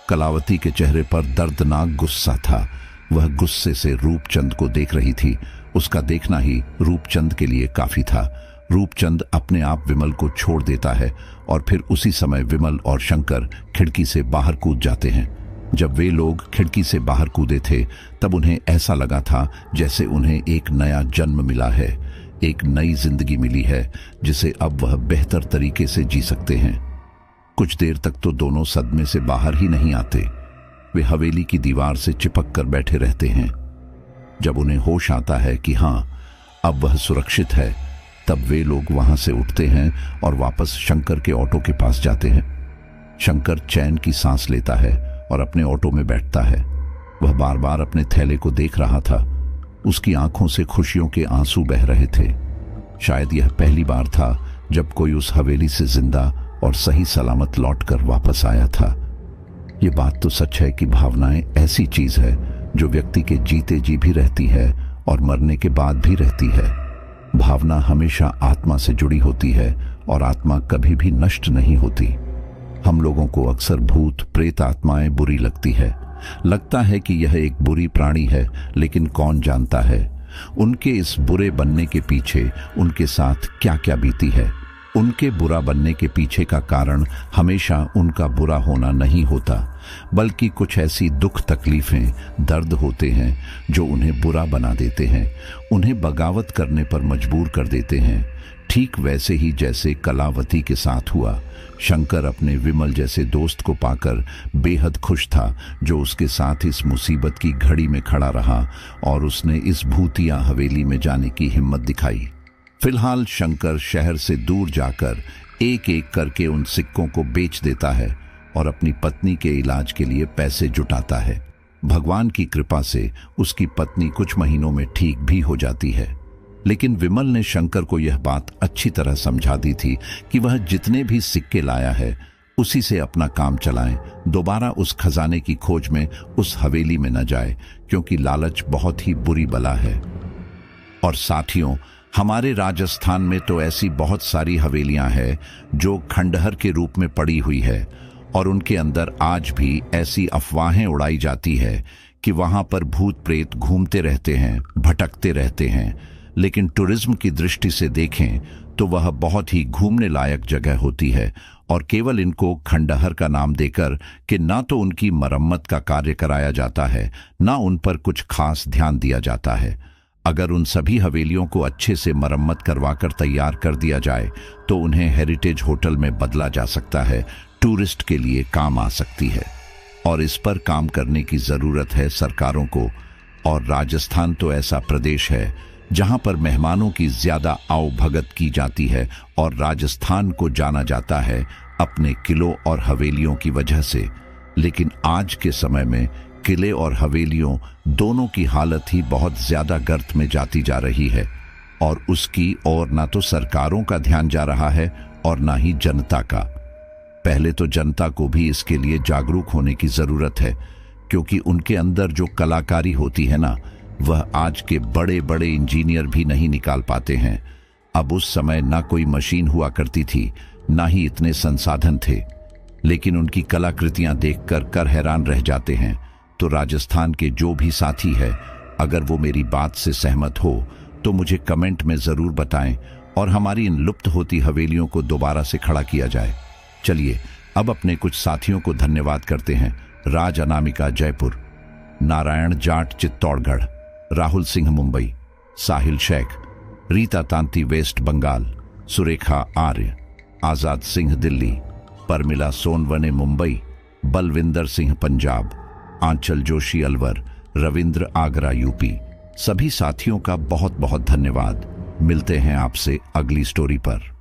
कलावती के चेहरे पर दर्दनाक गुस्सा था। वह गुस्से से रूपचंद को देख रही थी। उसका देखना ही रूपचंद के लिए काफी था। रूपचंद अपने आप विमल को छोड़ देता है और फिर उसी समय विमल और शंकर खिड़की से बाहर कूद जाते हैं। जब वे लोग खिड़की से बाहर कूदे थे तब उन्हें ऐसा लगा था जैसे उन्हें एक नया जन्म मिला है। एक नई जिंदगी मिली है जिसे अब वह बेहतर तरीके से जी सकते हैं। कुछ देर तक तो दोनों सदमे से बाहर ही नहीं आते। वे हवेली की दीवार से चिपक कर बैठे रहते हैं। जब उन्हें होश आता है कि हाँ, अब वह सुरक्षित है, तब वे लोग वहां से उठते हैं और वापस शंकर के ऑटो के पास जाते हैं। शंकर चैन की सांस लेता है और अपने ऑटो में बैठता है। वह बार बार अपने थैले को देख रहा था। उसकी आंखों से खुशियों के आंसू बह रहे थे। शायद यह पहली बार था जब कोई उस हवेली से जिंदा और सही सलामत लौटकर वापस आया था। ये बात तो सच है कि भावनाएं ऐसी चीज है जो व्यक्ति के जीते जी भी रहती है और मरने के बाद भी रहती है। भावना हमेशा आत्मा से जुड़ी होती है और आत्मा कभी भी नष्ट नहीं होती। हम लोगों को अक्सर भूत प्रेत आत्माएं बुरी लगती है। लगता है कि यह एक बुरी प्राणी है, लेकिन कौन जानता है उनके इस बुरे बनने के पीछे उनके साथ क्या क्या बीती है। उनके बुरा बनने के पीछे का कारण हमेशा उनका बुरा होना नहीं होता, बल्कि कुछ ऐसी दुख तकलीफें, दर्द होते हैं जो उन्हें बुरा बना देते हैं, उन्हें बगावत करने पर मजबूर कर देते हैं। ठीक वैसे ही जैसे कलावती के साथ हुआ। शंकर अपने विमल जैसे दोस्त को पाकर बेहद खुश था, जो उसके साथ इस मुसीबत की घड़ी में खड़ा रहा और उसने इस भूतिया हवेली में जाने की हिम्मत दिखाई। फिलहाल शंकर शहर से दूर जाकर एक एक करके उन सिक्कों को बेच देता है और अपनी पत्नी के इलाज के लिए पैसे जुटाता है। भगवान की कृपा से उसकी पत्नी कुछ महीनों में ठीक भी हो जाती है। लेकिन विमल ने शंकर को यह बात अच्छी तरह समझा दी थी कि वह जितने भी सिक्के लाया है उसी से अपना काम चलाएं, दोबारा उस खजाने की खोज में उस हवेली में न जाए, क्योंकि लालच बहुत ही बुरी बला है। और साथियों, हमारे राजस्थान में तो ऐसी बहुत सारी हवेलियां हैं जो खंडहर के रूप में पड़ी हुई है और उनके अंदर आज भी ऐसी अफवाहें उड़ाई जाती है कि वहां पर भूत प्रेत घूमते रहते हैं, भटकते रहते हैं। लेकिन टूरिज्म की दृष्टि से देखें तो वह बहुत ही घूमने लायक जगह होती है और केवल इनको खंडहर का नाम देकर कि ना तो उनकी मरम्मत का कार्य कराया जाता है, ना उन पर कुछ खास ध्यान दिया जाता है। अगर उन सभी हवेलियों को अच्छे से मरम्मत करवाकर तैयार कर दिया जाए तो उन्हें हेरिटेज होटल में बदला जा सकता है, टूरिस्ट के लिए काम आ सकती है। और इस पर काम करने की जरूरत है सरकारों को। और राजस्थान तो ऐसा प्रदेश है जहां पर मेहमानों की ज्यादा आवभगत की जाती है और राजस्थान को जाना जाता है अपने किलों और हवेलियों की वजह से। लेकिन आज के समय में किले और हवेलियों दोनों की हालत ही बहुत ज्यादा गर्त में जाती जा रही है और उसकी ओर ना तो सरकारों का ध्यान जा रहा है और ना ही जनता का। पहले तो जनता को भी इसके लिए जागरूक होने की जरूरत है, क्योंकि उनके अंदर जो कलाकारी होती है ना, वह आज के बड़े बड़े इंजीनियर भी नहीं निकाल पाते हैं। अब उस समय ना कोई मशीन हुआ करती थी, ना ही इतने संसाधन थे, लेकिन उनकी कलाकृतियां देखकर कर हैरान रह जाते हैं। तो राजस्थान के जो भी साथी है, अगर वो मेरी बात से सहमत हो तो मुझे कमेंट में जरूर बताएं और हमारी इन लुप्त होती हवेलियों को दोबारा से खड़ा किया जाए। चलिए अब अपने कुछ साथियों को धन्यवाद करते हैं। राज अनामिका जयपुर, नारायण जाट चित्तौड़गढ़, राहुल सिंह मुंबई, साहिल शेख, रीता तांती वेस्ट बंगाल, सुरेखा आर्य, आजाद सिंह दिल्ली, परमिला सोनवने मुंबई, बलविंदर सिंह पंजाब, आंचल जोशी अलवर, रविंद्र आगरा यूपी। सभी साथियों का बहुत बहुत धन्यवाद। मिलते हैं आपसे अगली स्टोरी पर।